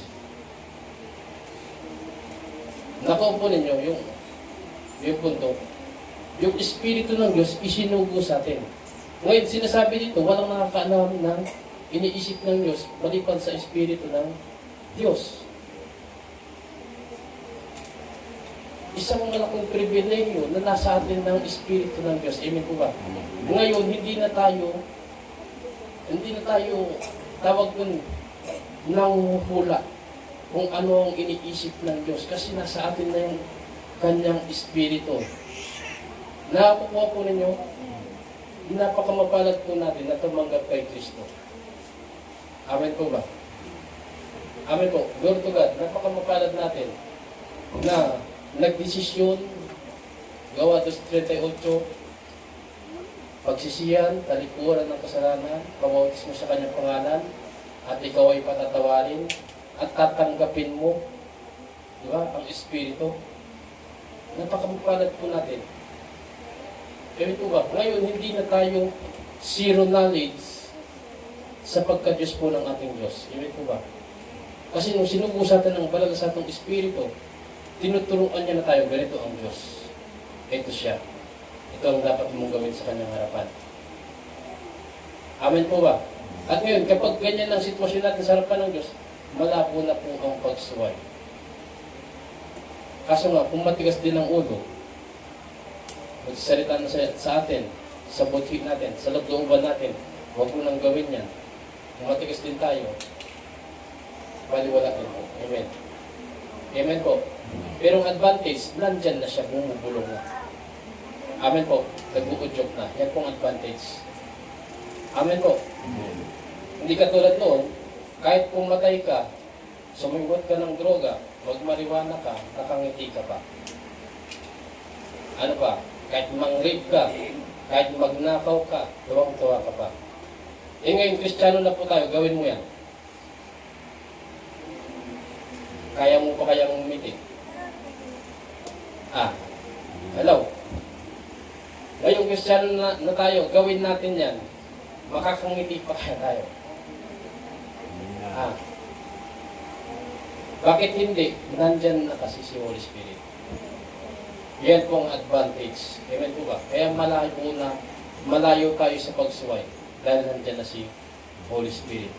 S2: Nakaupo ninyo yung punto. Yung espiritu ng Diyos isinugo sa atin. Ngayon, sinasabi dito, walang nakakaalam ng iniisip ng Diyos maliban sa espiritu ng Diyos. Isang malaking pribilehiyo na nasa atin ng espiritu ng Diyos. Amen po ba? Ngayon, hindi na tayo tawag nun nanguhula kung ano ang iniisip ng Diyos kasi nasa atin na yung kanyang espiritu. Nakakuha po ninyo, napakamapalad po natin na tumanggap kay Kristo. Amen po ba? Amen po. Glory to God. Napakamapalad natin na nagdesisyon, gawa 2:38, pagsisiyan, talikuran ng kasalanan, pabautis mo sa kanyang pangalan, at ikaw ay patatawarin, at tatanggapin mo, di ba, ang Espiritu. Napakamapalad po natin. Kaya ito ba, ngayon hindi na tayo zero knowledge sa pagka-Diyos po ng ating Diyos. Amen po ba? Kasi nung sinugo sa atin ng balagasatong Espiritu, tinuturuan niya na tayo, ganito ang Diyos. Ito siya. Ito ang dapat mong gawin sa kanyang harapan. Amen po ba? At ngayon, kapag ganyan ang sitwasyon natin sa harapan ng Diyos, malabo na po ang pagsuway. Kaso nga, kung matigas din ang ulo, magsasalita na sa atin, sa buti natin, sa loob-looban natin, huwag mo nang gawin yan. Kung matigas din tayo, baliwala din po. Amen. Amen po. Pero ang advantage, nandyan na siya, bumubulong na. Amen po. Nag-uudyok na. Yan pong advantage. Amen po.
S3: Amen.
S2: Hindi katulad noon, kahit pumatay ka, sumibot ka ng droga, magmariwana ka, nakangiti ka pa. Ano pa? Kahit mang-rape ka, kahit magnakaw ka, tuwang-tuwa ka pa. Ngayon, Kristiyano na po tayo, gawin mo yan. Kaya mo pa kayang umiti? Hello? Ngayon, Kristiyano na tayo, gawin natin yan. Makakangiti pa kaya tayo? Bakit hindi? Nandyan na kasi si Holy Spirit. Yan po ang advantage. Amen po ba? Kaya malayo tayo sa pagsuway dahil nandyan na si Holy Spirit.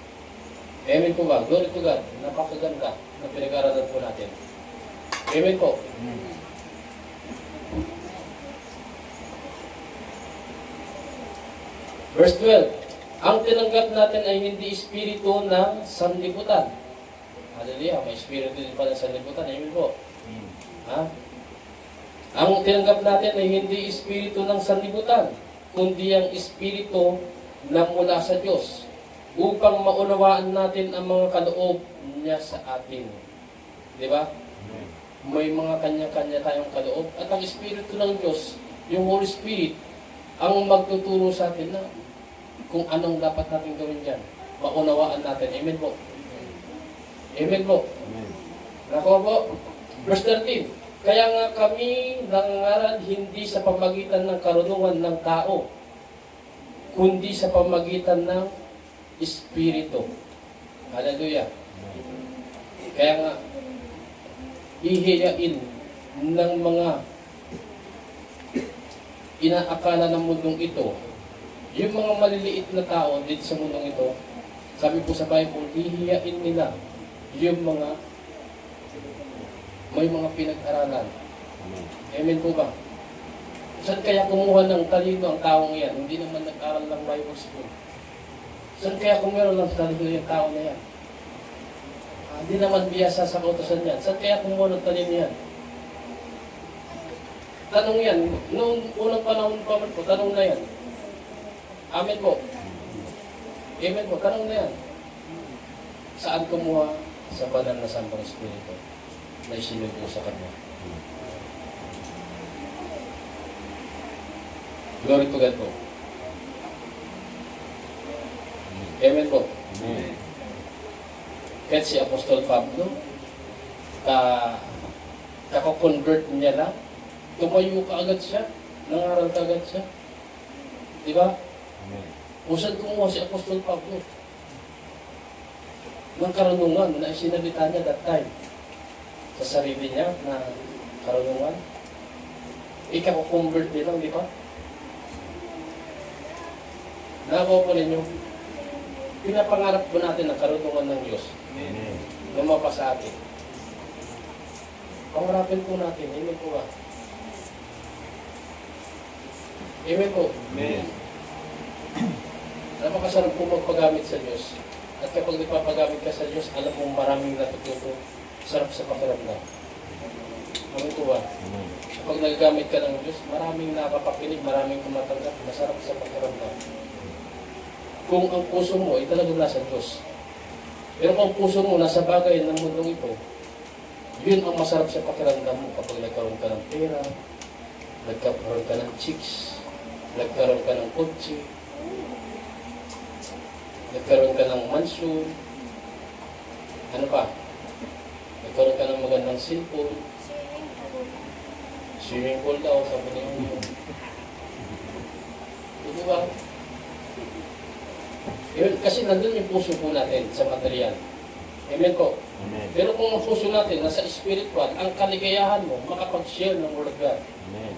S2: Amen po ba? Glory to God. Napakaganda na pinag-aralan po natin. Amen po. Verse 12. Ang tinanggap natin ay hindi espiritu ng sanlibutan. Hallelujah. May espiritu din pala ng sanlibutan. Amen po. Ang tinanggap natin ay hindi espiritu ng sanlibutan, kundi ang espiritu na mula sa Diyos, upang maunawaan natin ang mga kaloob niya sa atin. Di ba? May mga kanya-kanya tayong kaloob. At ang espiritu ng Diyos, yung Holy Spirit, ang magtuturo sa atin na kung anong dapat natin gawin dyan. Maunawaan natin. Amen po. Amen po. Nakuha po. Verse 13. Kaya nga kami nangangaral hindi sa pamagitan ng karunungan ng tao, kundi sa pamagitan ng Espiritu. Hallelujah. Kaya nga, hihiyain ng mga inaakala ng mundong ito, yung mga maliliit na tao dito sa mundong ito, sabi po sa Bible, hihiyain nila yung mga may mga pinag-aralan. Amen po ba? Saan kaya kumuha ng talino ang taong yan? Hindi naman nag-aral ng Bible school. Saan kaya kumuha ng talino yung tao na yan? Hindi naman biyasa sa kautosan yan. Saan kaya kumuha ng talino yan? Tanong yan. Noong unang panahon pa po, tanong na yan. Amen po. Amen po. Tanong na yan. Saan kumuha? Sa banal na Santong Espiritu na isinugo sa kanya. Glory to God po. Amen po.
S3: Amen.
S2: Kahit si Apostol Pablo, kako-convert niya lang, tumayo ka agad siya, nangaral ka agad siya. Di ba?
S3: Amen.
S2: Usan kumuha si Apostol Pablo ng karunungan na isinalita niya that time sa sarili niya na karunungan. Ikaw-convert din lang, di ba? Nakakuha po ninyo, pinapangarap po natin ang karunungan ng Diyos.
S3: Amen.
S2: Lumapa sa atin. Pangarapin po natin, amen po ba? Amen po.
S3: Amen.
S2: Napakasarap po magpagamit sa Diyos. At kapag nagpapagamit ka sa Diyos, alam mo maraming natututo. Sarap sa pakiramdam. Amen po ba?
S3: Amen.
S2: Kapag nagagamit ka ng Diyos, maraming nakapakinig, maraming tumatanggap, masarap sa pakiramdam. Kung ang puso mo ay talagang nasa Diyos. Pero kung ang puso mo nasa bagay ng mundong ito, yun ang masarap sa pakiramdam mo kapag nagkaroon ka ng pera, nagkaroon ka ng chicks, nagkaroon ka ng kotse, nagkaroon ka ng mansion, ano pa? Nagkaroon ka ng magandang cellphone, swimming pool daw, sabi niya yun. Di ba? Yun, kasi nandun yung puso po natin sa material. Amen po.
S3: Amen.
S2: Pero kung ang puso natin nasa spiritual, ang kaligayahan mo, makapag-share ng Word of God.
S3: Amen.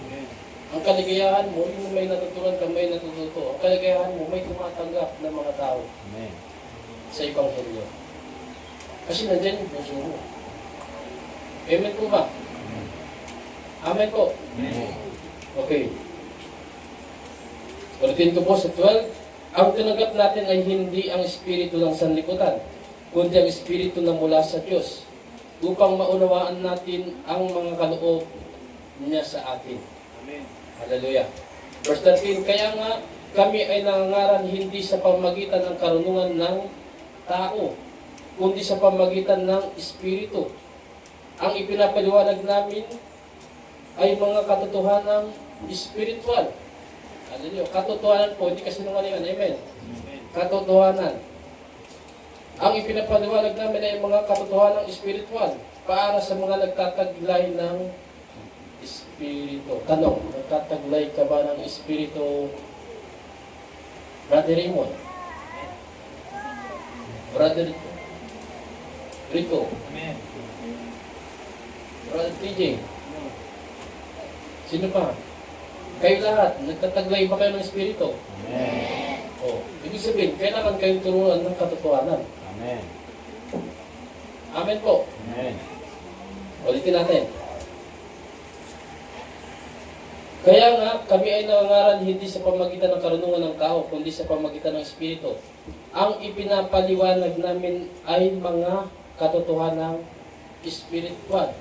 S2: Ang kaligayahan mo, yung may natutunan ka, may natututo. Ang kaligayahan mo, may tumatanggap ng mga tao
S3: Amen.
S2: sa Ebanghelyo. Kasi nandyan yung puso mo. Amen po ba? Amen po.
S3: Amen.
S2: Okay. Ulitin ko po sa 12. Ang tinanggap natin ay hindi ang espiritu ng sanlibutan, kundi ang espiritu na mula sa Diyos, upang maunawaan natin ang mga kaloob niya sa atin.
S4: Amen.
S2: Hallelujah. Verse 13, kaya nga kami ay nangangaral hindi sa pamagitan ng karunungan ng tao, kundi sa pamagitan ng Espiritu. Ang ipinapaliwanag namin ay mga katotohanan spiritual. Hallelujah. Katotohanan po, hindi kasi nungalingan. Amen.
S4: Amen.
S2: katotohanan. Ang ipinapaliwanag namin ay mga katotohanan spiritual para sa mga nagtataglay ng Espiritu. Tanong, nagtataglay ka ba ng Espiritu, Brother Raymond? Brother Rico?
S4: Amen.
S2: Brother TJ? Sino pa? Kayo lahat, nagtataglay ba kayo ng Espiritu?
S3: Amen.
S2: Oh, ibig sabihin, kailangan kayong turuan ng katotohanan.
S3: Amen.
S2: Amen po.
S3: Amen.
S2: Ulitin natin. Kaya nga, kami ay nangangaral hindi sa pamagitan ng karunungan ng tao, kundi sa pamagitan ng Espiritu. Ang ipinapaliwanag namin ay mga katotohanang spiritual.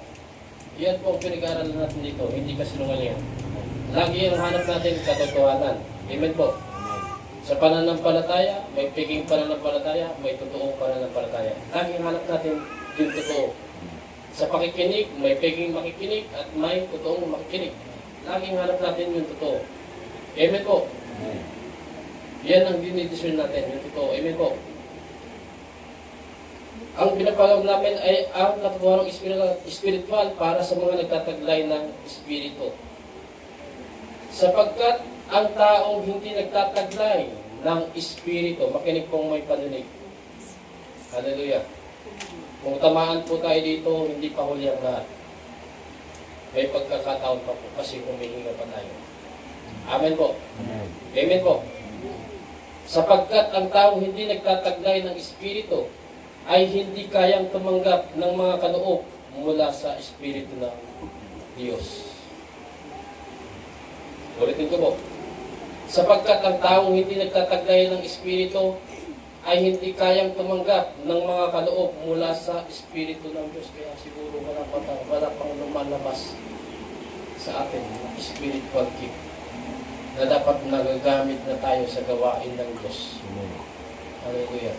S2: Yan po ang pinag-aaralan natin dito, hindi kasinungalingan. Lagi ang hanap natin katotohanan. Amen po.
S3: Amen.
S2: Sa pananampalataya, may piging pananampalataya, may totoong pananampalataya. Lagi ang hanap natin yung totoo. Sa pakikinig, may piging makikinig at may totoong makikinig. Laging hanap natin yung totoo. Amen po.
S3: Amen.
S2: Yan ang dinidiscern natin, yung totoo. Amen po. Ang pinapagawa namin ay ang katotohanang spiritual para sa mga nagtataglay ng Espiritu. Sapagkat ang taong hindi nagtataglay ng Espiritu, makinig pong may paninig. Hallelujah. Kung tamaan po tayo dito, hindi pa huli ang lahat. May pagkakataon pa po kasi humihinga pa tayo. Amen po.
S3: Amen.
S2: Amen po. Sapagkat ang taong hindi nagtataglay ng Espiritu ay hindi kayang tumanggap ng mga kaloob mula sa Espiritu ng Diyos. Ulitin ko po. Sapagkat ang taong hindi nagtataglay ng Espiritu ay hindi kayang tumanggap ng mga kaloob mula sa Espiritu ng Diyos. Kaya siguro wala pang lumalabas sa atin ng spiritual gift na dapat nagagamit na tayo sa gawain ng Diyos.
S3: Amen.
S2: Hallelujah.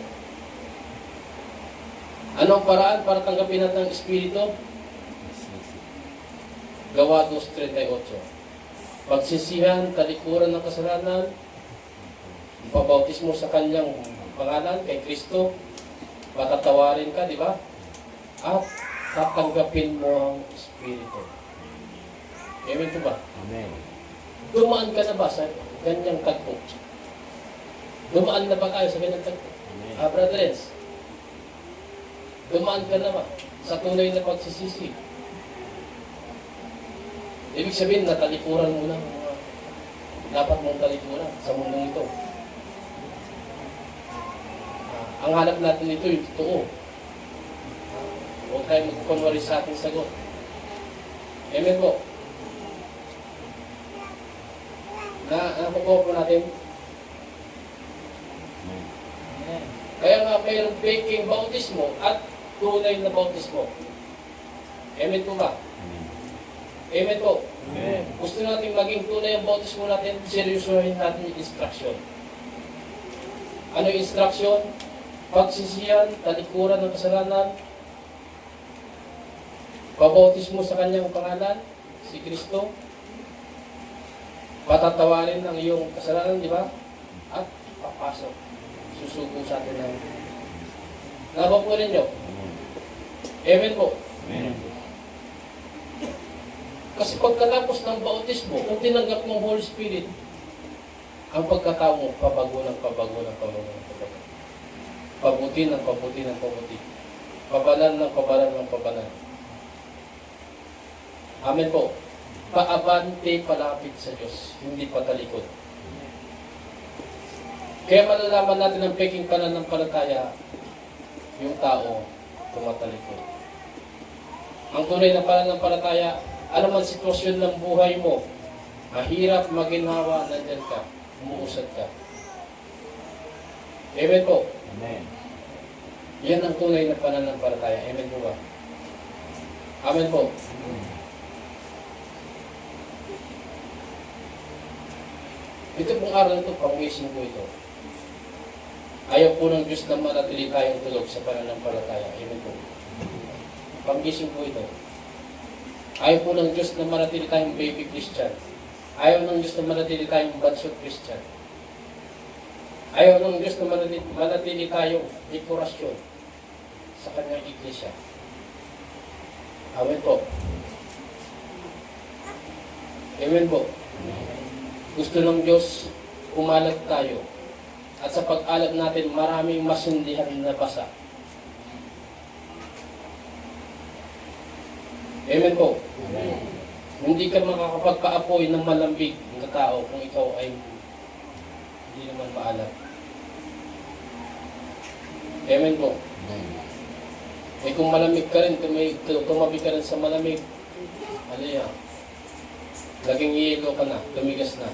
S2: Anong paraan para tanggapin natin ang Espiritu? Gawa 2:38. Pagsisihan, talikuran ng kasalanan, pabautismo sa kanyang pangalan kay Kristo, patatawarin ka, di ba? At tatanggapin mo ang Espiritu. Amen po ba?
S3: Amen.
S2: Dumaan ka na ba sa ganyang tagpo? Dumaan na ba tayo sa ganyang tagpo?
S3: Amen.
S2: Brothers, dumaan ka na ba sa tunay na pagsisisi? Ibig sabihin, natalikuran mo na mga dapat mong talikuran sa mundong ito. Ang hanap natin ito yung totoo. Huwag tayo magkunwari sa ating sagot. Amen po. Nakukuha po natin.
S3: Amen.
S2: Kaya nga mayroong baking bautismo at tunay na bautismo. Amen po ba?
S3: Amen.
S2: Amen po.
S3: Amen.
S2: Gusto natin maging tunay ang bautismo natin, seryosohin natin yung instruction. Ano yung instruction? Pagsisiyan, talikuran ng kasalanan, pabautismo sa kanyang pangalan, si Kristo, patatawarin ang iyong kasalanan, di ba? At papasok. Susuko sa atin ng nabapo ninyo.
S3: Amen.
S2: Amen po.
S3: Amen.
S2: Kasi pagkatapos ng bautismo, kung tinanggap ng Holy Spirit, ang pagkatao mo, pabago ng pabago ng pabago ng pabago. Pabuti ng pabuti ng pabuti. Pabalan ng pabalan ng pabalan. Amen po. Paabante, palapit sa Diyos, hindi patalikod. Kaya malalaman natin ang peking pananampalataya, yung tao, tumatalikod. Ang tunay na pananampalataya, ano man sitwasyon ng buhay mo, mahirap, maginhawa, nandyan ka, umuusad ka. Amen po.
S3: Amen.
S2: Yan ang tunay na pananampalataya. Amen po ba? Amen po. Ito pong aral ito, pang-wising po ito. Ayaw po ng Diyos na manatili tayong tulog sa pananampalataya. Amen po. Pang-wising po ito. Ayaw po ng Diyos na manatili tayong baby Christian. Ayaw ng Diyos na manatili tayong bansot Christian. Ayaw ng Diyos na manatili tayong dekorasyon sa kanyang iglesia. Amen po. Amen po. Gusto ng Diyos umalat tayo. At sa pag-alat natin, maraming masindihan na basa. Amen po.
S3: Amen.
S2: Hindi ka makakapagpaapoy ng malambig ng tao kung ikaw ay hindi naman maalat. Amen po. Eh kung malamig ka rin, tumabi ka rin sa malamig, alaya, laging yelo ka na, tumigas na.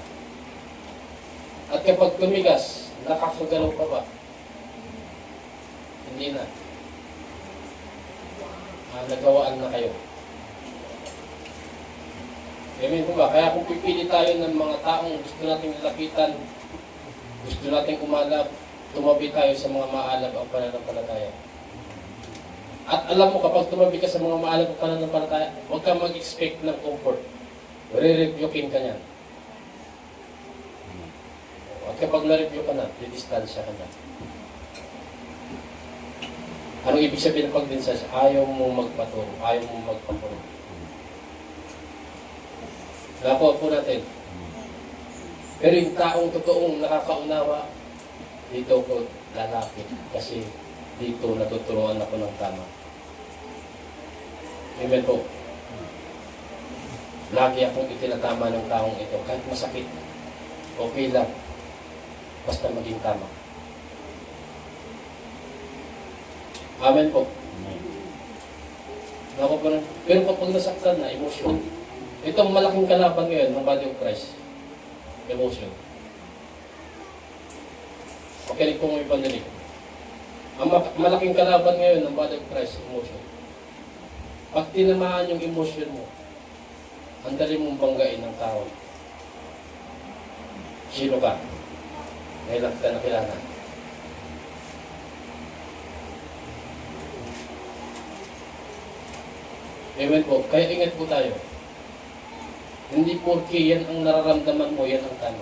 S2: At kapag tumigas, nakakagalaw ka ba? Hindi na. Nagawaan na kayo. Amen po ba? Kaya kung pipili tayo ng mga taong gusto nating lapitan, gusto nating umalap, tumabi tayo sa mga maalab ang pananampalataya. At alam mo, kapag tumabi ka sa mga maalab ang pananampalataya, huwag kang mag-expect ng comfort. Re-rebuking ka niyan. At kapag na-review ka na, didistansya ka na. Anong ibig sabihin ng pagdistansya? Ayaw mo magpaturo, ayaw mo magpaturo. Nakuha po natin. Pero yung taong totoong nakakaunawa, dito ko lalapit. Kasi dito natuturuan ako ng tama. Amen po. Lagi akong itinatama ng taong ito. Kahit masakit, okay lang. Basta maging tama. Amen po. Nakuha po na. Pero kapag nasaktan na, emosyon. Itong malaking kalaban ngayon ng body of Christ, emotion. Makinig po mo ipandinig. Ang malaking kalaban ngayon ng body of Christ, emotion. Pag tinamaan yung emotion mo, ang dali mong banggain ng tao. Sino ka? Ngayon ka na kilala. Amen po. Kaya ingat po tayo. Hindi porke yan ang nararamdaman mo, yan ang tama.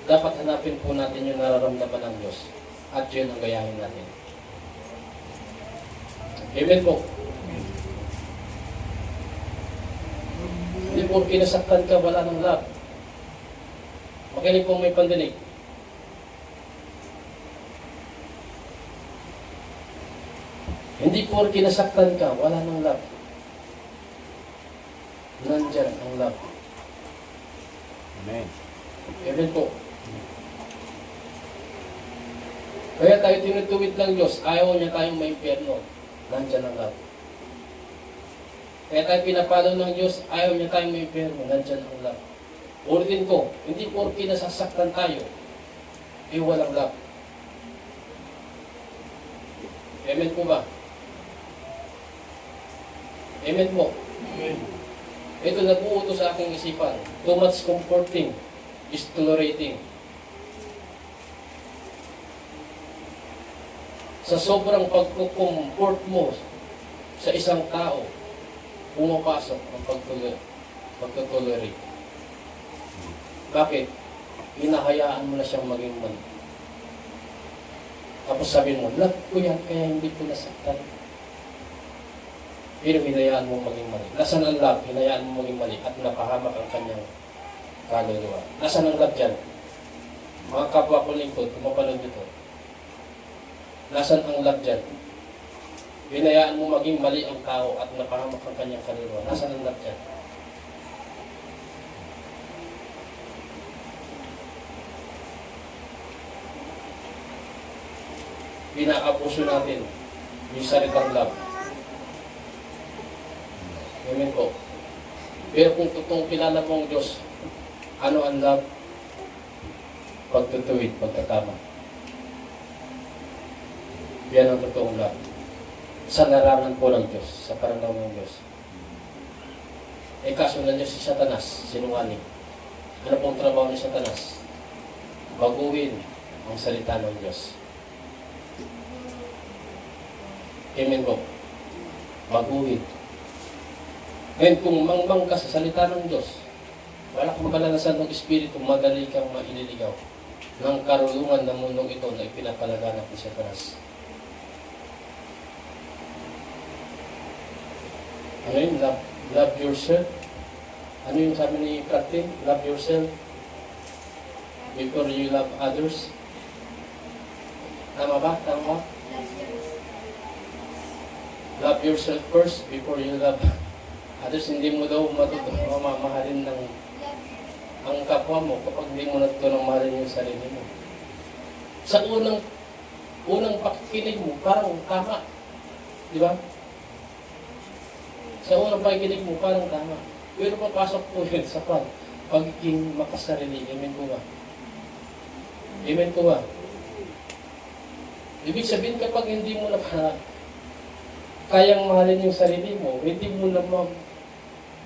S2: Dapat hanapin po natin yung nararamdaman ng Diyos. At yun ang gayahin natin. Amen po. Hindi porke nasaktan ka, wala ng love. Makinig po may pandinig. Hindi porke nasaktan ka, wala ng love. Nandyan ang love.
S3: Amen.
S2: Amen po. Kaya tayo tinutuwid ng Diyos, ayaw niya tayong maimpyerno. Nandyan ang love. Kaya tayo pinapalo ng Diyos, ayaw niya tayong maimpyerno. Nandyan ang love. Ulitin ko, hindi porke nasasaktan tayo, walang love. Amen po ba? Amen po.
S4: Amen.
S2: Ito nabuuto sa aking isipan. Too much comforting is tolerating. Sa sobrang pagkukomfort mo sa isang tao, pumapasok ang pagtotolerate. Bakit? Hinahayaan mo na siyang maging mali. Tapos sabihin mo, love ko yan, kaya hindi ko nasaktan. Pero hinayaan mo maging mali. Nasaan ang love? Hinayaan mo maging mali at napahamak ang kanyang kaluluwa. Nasaan ang love dyan? Mga kapwa ko lingkod, kumapanood nito. Nasaan ang love dyan? Hinayaan mo maging mali ang tao at napahamak ang kanyang kaluluwa. Nasaan ang love dyan? Pinakapuso natin yung salitang love. Amen po. Pero kung totoong kilala mo ang Diyos, ano ang love? Pagtutuwid, pagkatama. Yan ang totoong love. Sa larangan po ng Diyos, sa paranaw ng Diyos. Kaso na Diyos si Satanas, sinungaling. Ano pong trabaho ni Satanas? Baguhin ang salita ng Diyos. Amen po. Baguhin. Ngayon, kung mangmang ka sa salita ng Diyos, wala kang kalalasan ng Espiritu, madali kang maililigaw. ng karulungan ng mundong ito na ipinapalaganap ni Satanas. Ano yun? Love yourself. Ano yung sabi ni Pratin? Love yourself before you love others. Tama ba? Tama ba? Love yourself first before you love others. Hindi mo daw mamahalin ng ang kapwa mo kapag hindi mo natutulong mahalin yung sarili mo. Sa unang pakikinig mo, parang tama. Di ba? Sa unang pakikinig mo, parang tama. Pero papasok po yun sa pagiging makasarili. Amen po ba? Amen po ba? Ibig sabihin kapag hindi mo na kayang mahalin yung sarili mo, hindi mo na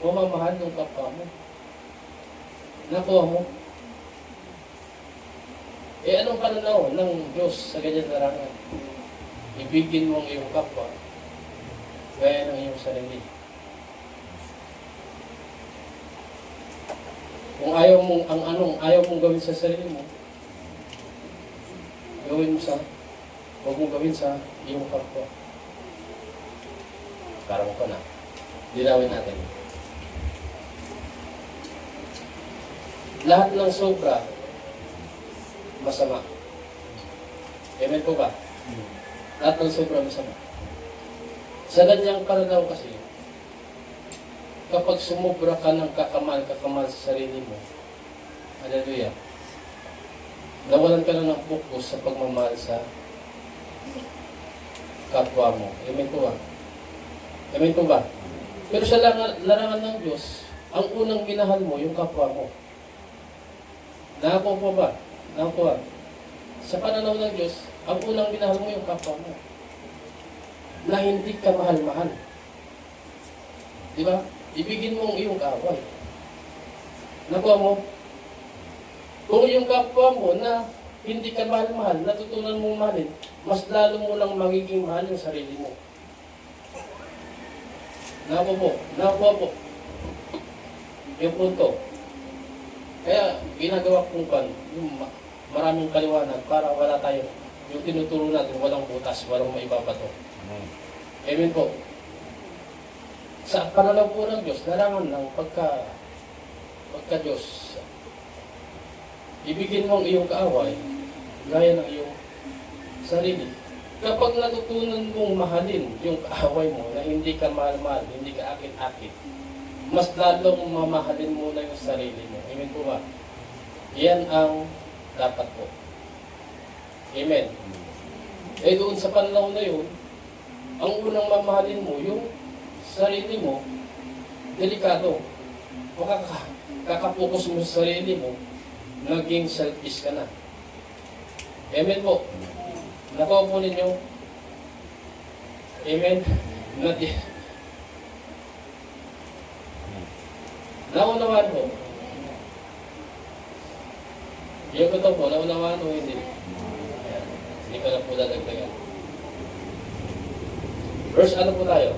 S2: mamamahal yung kapwa mo. Nakuha mo. Anong pananaw ng Diyos sa ganyan larangan? Ibigin mo ang iyong kapwa gaya ng iyong sarili. Kung ayaw mong gawin sa sarili mo, huwag mong gawin sa iyong kapwa. Parang ko na. Dilawin natin. Lahat ng sobra, masama. Amen po ba? Lahat ng sobra, masama. Sa ganyang pananaw kasi, kapag sumubra ka ng kakamal sa sarili mo, hallelujah, nawalan ka na ng focus sa pagmamahal sa kapwa mo. Amen po ba? Amen po ba? Pero sa larangan ng Diyos, ang unang minahal mo, yung kapwa mo. Nakapo ba? Nakapo ba? Sa pananaw ng Diyos, ang unang minahal mo, yung kapwa mo. Na hindi ka mahal-mahal. Di ba? Ibigin mo ang iyong kaaway. Nakuha mo? Kung yung kapwa mo na hindi ka mahal-mahal, natutunan mong mahalin, mas lalo mo lang magiging mahal yung sarili mo. Nakuha po. Yung punto. Kaya ginagawa kong yung maraming kaliwanag para wala tayo. Yung tinuturo natin, walang butas, walang maibabato. Amen po. Sa pananaw po ng Diyos, larangan ng pagka-Diyos, ibigin mo ang iyong kaaway, gaya ng iyong sarili. Kapag natutunan mong mahalin yung kaaway mo na hindi ka mahal-mahal, hindi ka akit-akit, mas lalong mamahalin mo na yung sarili mo. Amen po ba? Yan ang dapat po. Amen. Doon sa panahon na yun, ang unang mamahalin mo, yung sarili mo, delikado. Kakapokus mo sa sarili mo, naging selfish ka na. Amen po. Nakuha po ninyo. Amen. Naunawaan po. Yung ito po, naunawaan o hindi? Ayan. Hindi ka na po dadagdagan. Verse ano po tayo?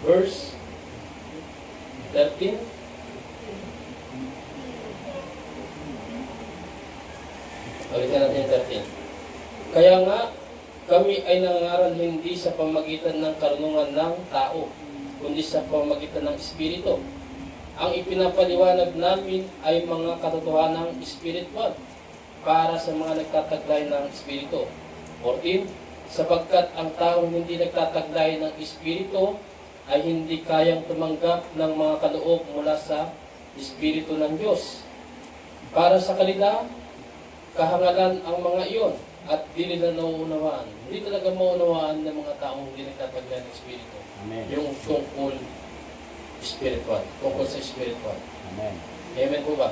S2: Verse 13. Ulitin natin yung 13. Kaya nga, kami ay nangangaral hindi sa pamagitan ng karunungan ng tao, kundi sa pamagitan ng Espiritu. Ang ipinapaliwanag namin ay mga katotohanang espiritual para sa mga nagtataglay ng Espiritu. 14. Sapagkat ang taong hindi nagtataglay ng Espiritu ay hindi kayang tumanggap ng mga kaloob mula sa Espiritu ng Diyos. Para sa kanila, kahangalan ang mga iyon at di nila nauunawaan. Hindi talaga maunawaan ng mga taong hindi nagtataglay ng Espiritu.
S3: Amen.
S2: Yung tungkol spiritual. Tungkol sa spiritual.
S3: Amen.
S2: Amen po ba?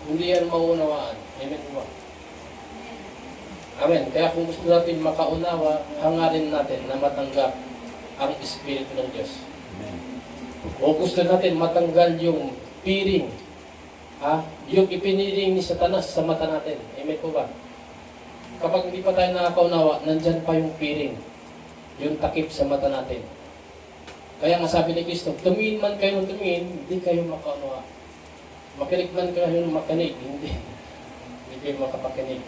S2: Hindi yan maunawaan. Amen po ba? Amen. Kaya kung gusto natin makaunawa, hangarin natin na matanggap ang Espiritu ng Diyos.
S3: Amen.
S2: Kung gusto natin matanggal yung piring, yung ipiniling ni Satanas sa mata natin. Amen po ba? Kapag hindi pa tayo nakakaunawa, nandyan pa yung piring. Yung takip sa mata natin. Kaya nga sabi ni Kristo, tumingin man kayo ng tumingin, hindi kayo makaunawa. Makinig man kayo makinig, hindi. Hindi kayo makapakinig.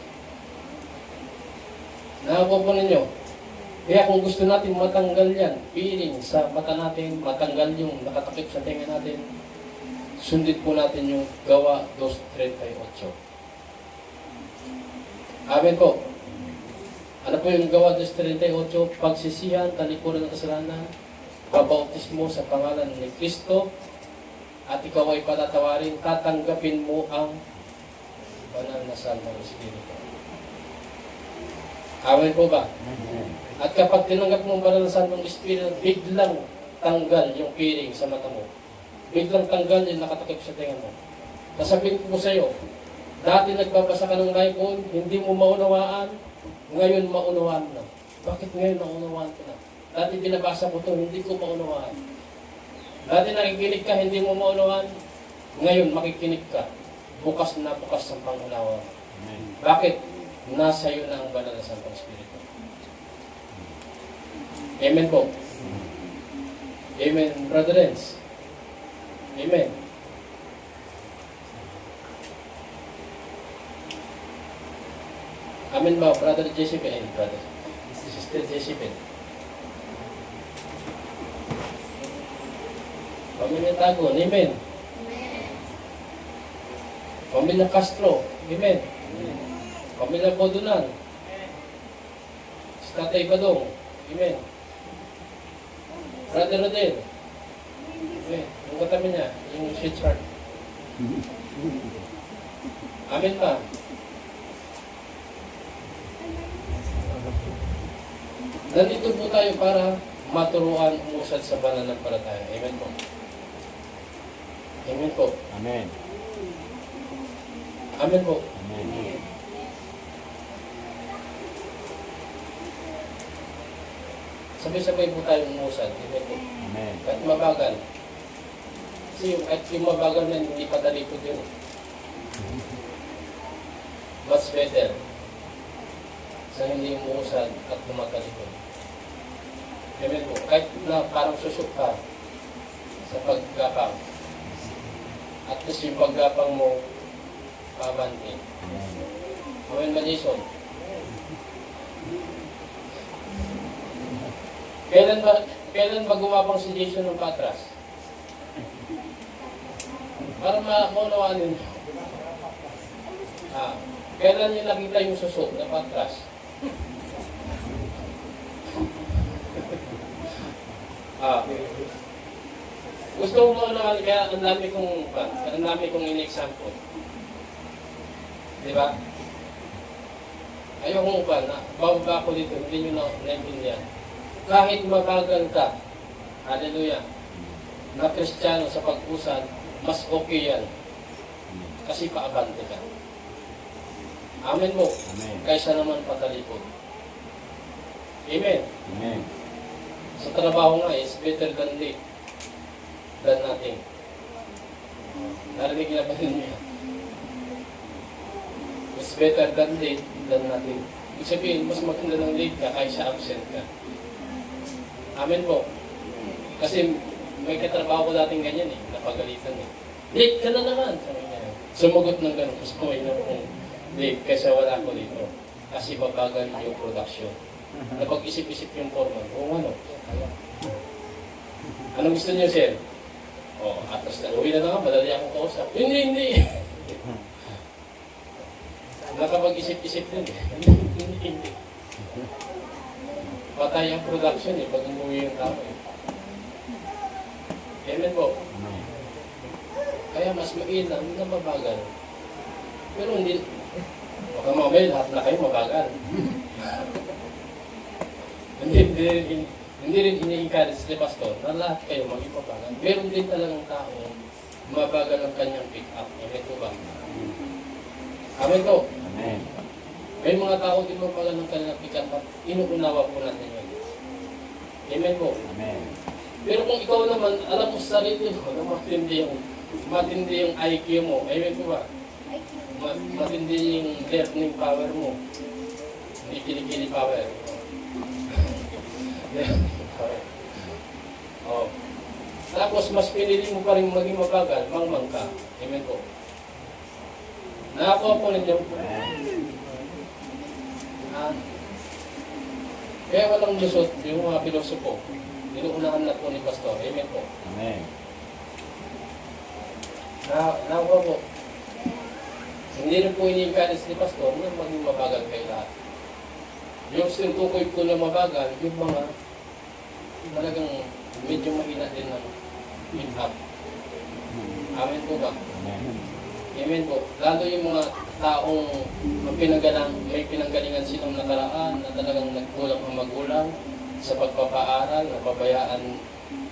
S2: Nakakuha po ninyo. Kaya kung gusto natin matanggal yan, feeling sa mata natin, matanggal yung nakatakip sa tenga natin, sundit po natin yung Gawa 2:38. Amen po. Ano po yung Gawa 2:38? Pagsisihan, talikuran ng kasalanan, pabautismo sa pangalan ni Kristo, at ikaw ay patatawarin, tatanggapin mo ang banal na salmo ng Espiritu. Amen po ba? At kapag tinanggap mo ang banal na salmo ng Espiritu, biglang tanggal yung piring sa mata mo. Biglang tanggal yung nakatakip sa tenga mo. Sasabihin ko sa iyo, dati nagbabasa ka ng Bible, hindi mo maunawaan, ngayon maunawaan na. Bakit ngayon naunawaan ko na? Dati binabasa ko to, hindi ko maunawaan. Dati nakikinig ka, hindi mo maunawaan, ngayon makikinig ka. Bukas na bukas ang pangunawa. Bakit? Nasa iyo na ang banal na Santong Espiritu. Amen po. Amen, brethrens. Amen. Amen ba, Brother Jessica? Brother. Sister Jessica. Pamilya Tagon. Amen. Pamilya Castro. Amen. Pamilya Bodunan. Tatay Badong. Amen. Brother Rodel. Amen. Yung katabi niya, yung sweet heart. Amen pa. Nandito po tayo para maturuan umusad sa pananampalataya. Amen po. Amen po.
S4: Amen.
S2: Amen po.
S4: Amen.
S2: Sabay-sabay po tayo umusad. Amen po.
S4: Amen.
S2: Kahit mabagal. Kasi yung mabagal na hindi patalikod yun. Much better sa hindi umuusad at lumatalikod. Amen po. Kahit na parang susok ka sa paggapang. At least yung paggapang mo, pabanti. Amen ba, Jason? Kailan ba gumapang si Jason ng patras? Para maunawaan ninyo. Kailan niyo nakita yung susok na patras? Gusto mo maunawaan, kaya ang dami kong in-example. Di ba? Ayokong na bababa ko dito, hindi nyo naintindihan. Kahit mabagal ka, hallelujah, na Kristiyano sa pag-usad, mas okay yan. Kasi paabante ka. Amen mo.
S4: Amen.
S2: Kaysa naman patalikod. Amen.
S4: Amen.
S2: Sa trabaho nga, is better than late than nothing. Narinig na ba ninyo yan? It's better than late than nothing. Ibig sabihin, mas maganda ng late ka kaysa absent ka. Amen po. Kasi may katrabaho ko dating ganyan napagalitan Late ka na naman. Sabi niya. Sumagot ng gano'n. Mas kumay na kung late kaysa wala ko dito. Kasi babagal yung production. Napag-isip-isip yung foreman. Ano? Anong gusto niyo, sir? Atas na. Uwi na nga. Madali akong kausap. Hindi. Nakapag-isip-isip din Hindi. Patay ang production pag umuwi yung tao Amen po. Kaya mas mainam na mabagal. Pero hindi, baka mamaya lahat na kayo mabagal. hindi rin ini-encourage ni Pastor na lahat kayo maging mabagal. Meron din talagang tao mabagal ang kanyang pick up. Amen po ba? Amen po.
S4: Amen.
S2: May mga tao din mabagal ng kanyang pick up at inuunawa po natin yun. Amen po.
S4: Amen.
S2: Pero kung ikaw naman, alam mo sa sarili mo na matindi yung IQ mo, amen po ba? Matindi yung learning power mo. Hindi kilikili power. Tapos mas pinili mo pa rin maging mabagal, mangmang ka. Amen po. Nakakuha po ninyo. Kaya walang lusot yung mga pilosopo. Niluunahan na po ni Pastor. Amen po.
S4: Amen.
S2: Nakakuha po. Hindi rin po ini-encourage ni Pastor na maging mabagal kayo lahat. Yung sinutukoy ko na mabagal, yung mga talagang medyo mahina din ng hip-hop. Amen po ba?
S4: Amen.
S2: Amen po. Lalo yung mga taong may pinanggalingan silang nakaraan na talagang nagkulang ang magulang sa pagpapaaral, napabayaan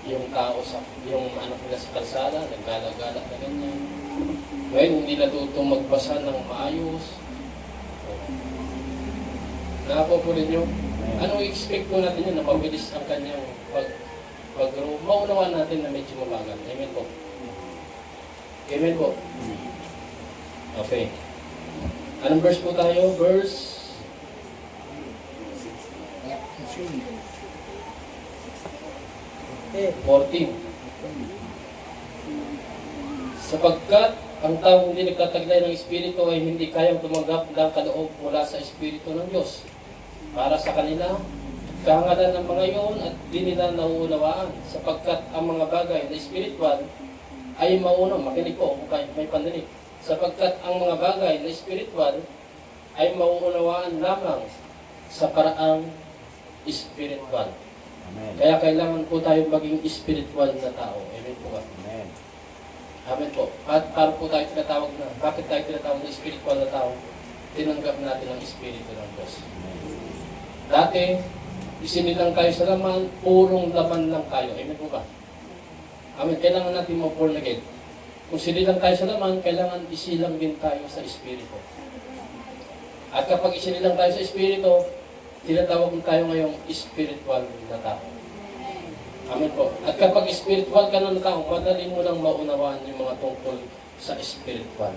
S2: yung tao sa yung anak nila sa kalsada, naggalagala na ganyan. Ngayon, hindi natutong magbasa ng maayos. Nakapo po rin nyo. Anong expect po natin yun na mabilis ang kanyang pag-grow? Maunawa natin na medyo mabagal. Amen po. Amen po. Okay. Anong verse po tayo? Verse 14. Sapagkat ang taong hindi nagtataglay ng Espiritu ay hindi kayang tumanggap ng kaloob mula sa Espiritu ng Diyos. Para sa kanila, kahangalan ng mga iyon at di nila nauunawaan sapagkat ang mga bagay na spiritual ay maunang, makinig po kung may pandinig, sapagkat ang mga bagay na spiritual ay mauunawaan lamang sa paraang spiritual.
S4: Amen.
S2: Kaya kailangan po tayo maging spiritual na tao. Amen po ba?
S4: Amen.
S2: Amen po. At para po tayo tinatawag na, bakit tayo tinatawag na spiritual na tao? Tinanggap natin ang Espiritu ng Diyos. Dati, isinilang kayo sa laman, purong laman lang kayo. Amen po ba? Amen. Kailangan natin ma-born again. Kung sinilang tayo sa laman, kailangan isilang din tayo sa Espiritu. At kapag isinilang tayo sa Espiritu, tinatawag tayo ngayong spiritual na tao. Amen po. At kapag spiritual ka na tao, madali mo lang maunawaan yung mga tungkol sa spiritual.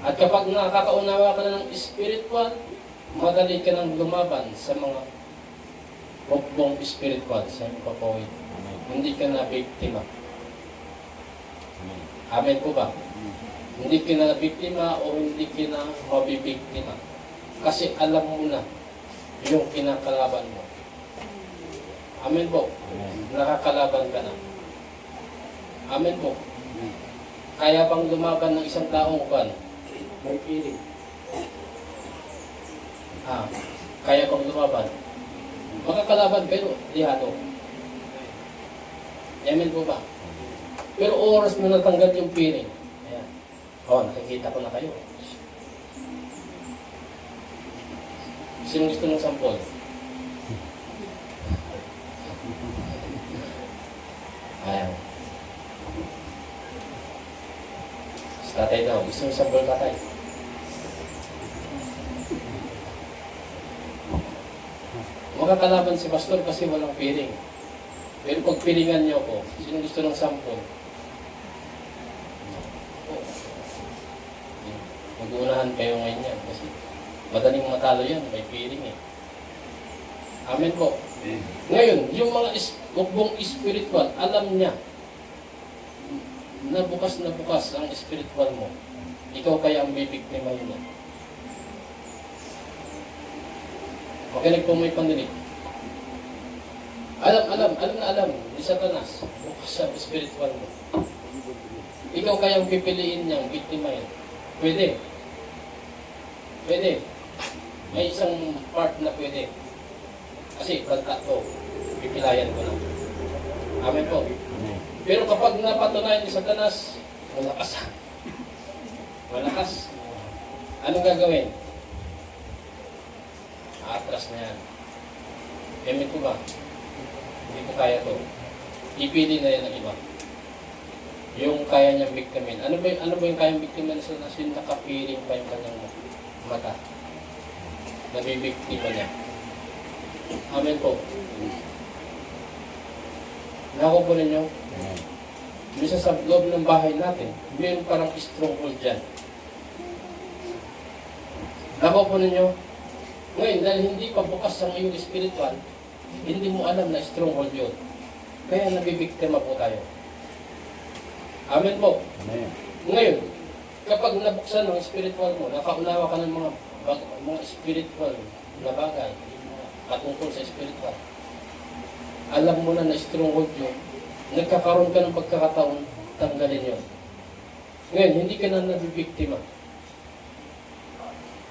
S2: At kapag nakakaunawa ka na ng spiritual, madali ka nang lumaban sa mga bukbong spiritual, sa mga papawid. Hindi ka na biktima. Amen po ba? Hindi ka na biktima o hindi ka na mabibiktima. Kasi alam mo na yung kinakalaban mo. Amen po. Nakakalaban ka na. Amen po. Kaya bang lumaban ng isang taong kan? May piling. Kaya bang lumaban? Makakalaban pero dihato. Amen po ba? Pero oras mo natanggal yung piling. Ayan. Nakikita ko na kayo. Sino gusto ng sampol? Ayan. Sa tatay daw. Gusto ng sampol tatay? Makakalaban si pastor kasi walang piling. Pero pag pilingan niyo ako, sino gusto ng sampol? Mag-uunahan kayo ngayon yan kasi madaling matalo yan, may piling eh. Amen po. Ngayon, yung mga bukbong spiritual, alam niya na bukas ang spiritual mo. Ikaw kaya ang bibiktima yun. Makinig po may pandinig. Alam ni Satanas, bukas ang spiritual mo. Ikaw kaya ang pipiliin niyang biktima yun. Pwede. May isang part na pwede. Kasi banta ko, pipilayan ko na. Amen po. Pero kapag napatunayan ni Satanas, malakas. Anong gagawin? Atras na yan. Amen po ba? Hindi ko kaya to. Ipili na yan ang iba. Yung kaya niyang biktimin. Ano ba yung kayang biktimin sa nasin nakapiling pa yung kanyang mata? Nabibiktima niya. Amen po. Nako po ninyo. Bisa sa loob ng bahay natin, mayroon parang stronghold dyan. Nako po ninyo. Ngayon, dahil hindi pa bukas ang iyong spiritual, hindi mo alam na stronghold yun. Kaya nabibiktima po tayo. Amen po.
S3: Amen.
S2: Ngayon, kapag nabuksan ng spiritual mo, nakaunawa ka ng mga spiritual na bagay, patungkol sa spiritual, alam mo na stronghold yun, nagkakaroon ka ng pagkakataon, tanggalin yun. Ngayon, hindi ka na nabibiktima.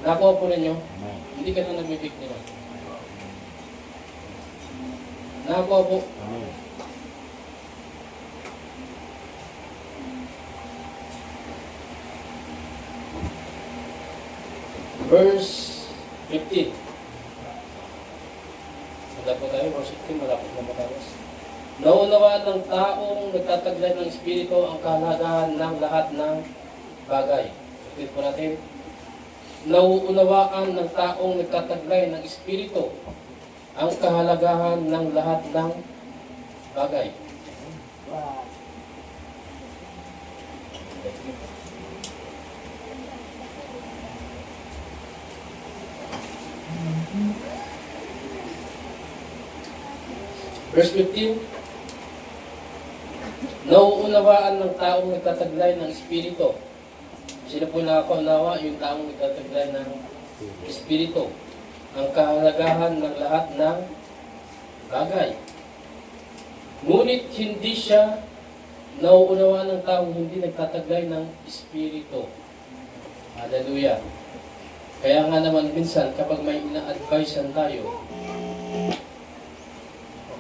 S2: Nakuha po ninyo,
S3: Amen.
S2: hindi ka na nabibiktima. Nakuha po,
S3: Amen.
S2: verse 15. Wala po tayo, verse 15, malapit na matapos. Naunawaan ng taong nagtataglay ng Espiritu ang kahalagahan ng lahat ng bagay. Ulit po natin. Nauunawaan ng taong nagtataglay ng Espiritu ang kahalagahan ng lahat ng bagay. Verse 15, nauunawaan ng taong nagtataglay ng Espiritu. Sino po nakakaunawa? Yung taong nagtataglay ng Espiritu. Ang kahalagahan ng lahat ng bagay. Ngunit hindi siya nauunawaan ng taong hindi nagtataglay ng Espiritu. Hallelujah. Kaya nga naman minsan kapag may ina-advisean tayo,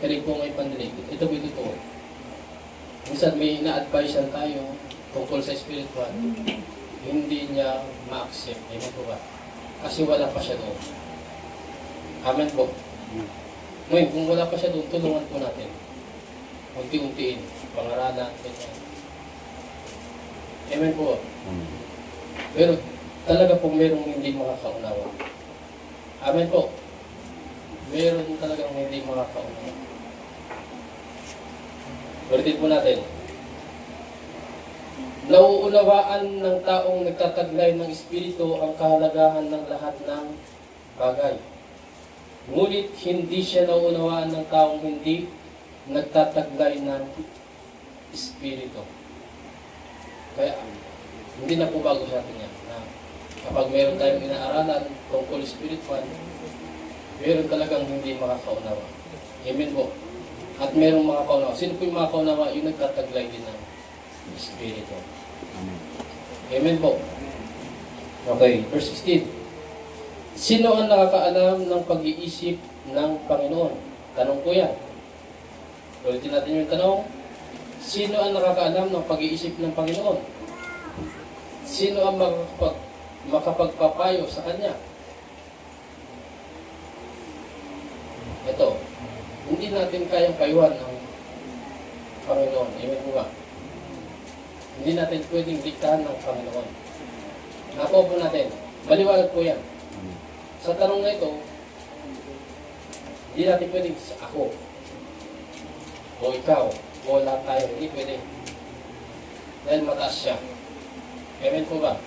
S2: kinig po ngayon pandinig. Ito po ito. Minsan may ina-advisean tayo tungkol sa spiritual. Hindi niya ma-accept. Amen po ba? Kasi wala pa siya doon. Amen po. Ngayon, kung wala pa siya doon, tulungan po natin. Unti-untiin. Pangaralan. Ganyan. Amen po.
S3: Amen.
S2: Pero talaga po merong hindi makakaunawa. Amen po. Meron talagang hindi makakaunawa. Ulitin po natin. Nauunawaan ng taong nagtataglay ng Espiritu ang kahalagahan ng lahat ng bagay. Ngunit hindi siya nauunawaan ng taong hindi nagtataglay ng Espiritu. Kaya hindi na po bago sa atin yan. Na kapag meron tayong inaaralan tungkol spiritual, meron talagang hindi makakaunawa. Amen po. At merong makakaunawa. Sino po yung makakaunawa? Yung nagtataglay din ng Espiritu.
S3: Amen.
S2: Amen po. Okay, verse 16. Sino ang nakakaalam ng pag-iisip ng Panginoon? Tanong po yan. Ulitin natin yung tanong. Sino ang nakakaalam ng pag-iisip ng Panginoon? Sino ang makapagpapayo sa Kanya? Ito, hindi natin kayang payuhan ng Panginoon. Amen po ba? Hindi natin pwedeng diktahan ng Panginoon. Nakuha po natin. Maliwanag po yan.
S3: Amen.
S2: Sa tanong na ito, hindi natin pwedeng ako, o ikaw, o lahat tayo. Hindi pwede. Dahil mataas siya. Amen po ba?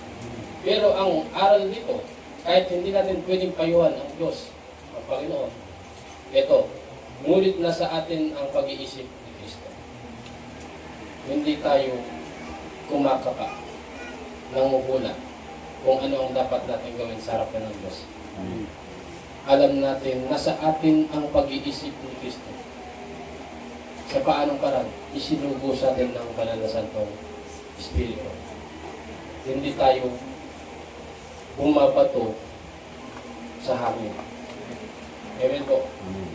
S2: Pero ang aral dito, kahit hindi natin pwedeng payuhan ang Diyos, ang Panginoon, ito, ngunit nasa atin ang pag-iisip ni Kristo. Hindi tayo kumakapa, nanguhula kung ano ang dapat natin gawin sa harapan ng Diyos.
S3: Amen.
S2: Alam natin, nasa atin ang pag-iisip ni Kristo. Sa paanong parang isinugo sa atin ng Banal na Santong Espiritu. Hindi tayo bumabato sa hangin. Amen po.
S3: Amen.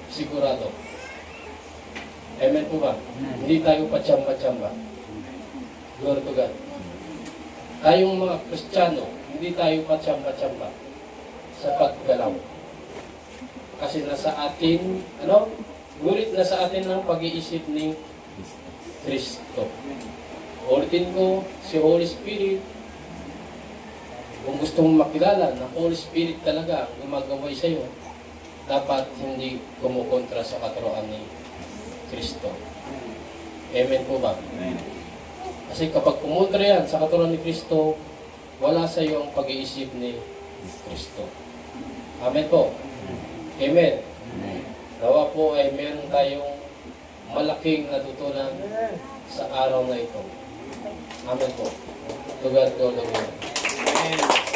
S2: Sigurado. Amen po ba? Hindi tayo patsamba-tsamba. Glory to God. Tayong mga Kristiyano, hindi tayo patsamba-tsamba sa paggalaw. Kasi nasa atin, ngunit nasa atin ang pag-iisip ni Kristo. Ulitin ko, si Holy Spirit, kung gusto mong makilala na Holy Spirit talaga ang gumagaway sa iyo, dapat hindi kumukontra sa katuroan ni Kristo. Amen po ba?
S3: Amen.
S2: Kasi kapag kumontra yan sa katuroan ni Kristo, wala sa iyo ang pag-iisip ni Kristo. Amen po. Amen.
S3: Amen.
S2: Nawa po ay meron tayong malaking natutunan sa araw na ito. Amen po. To God be all the glory.
S4: Amen.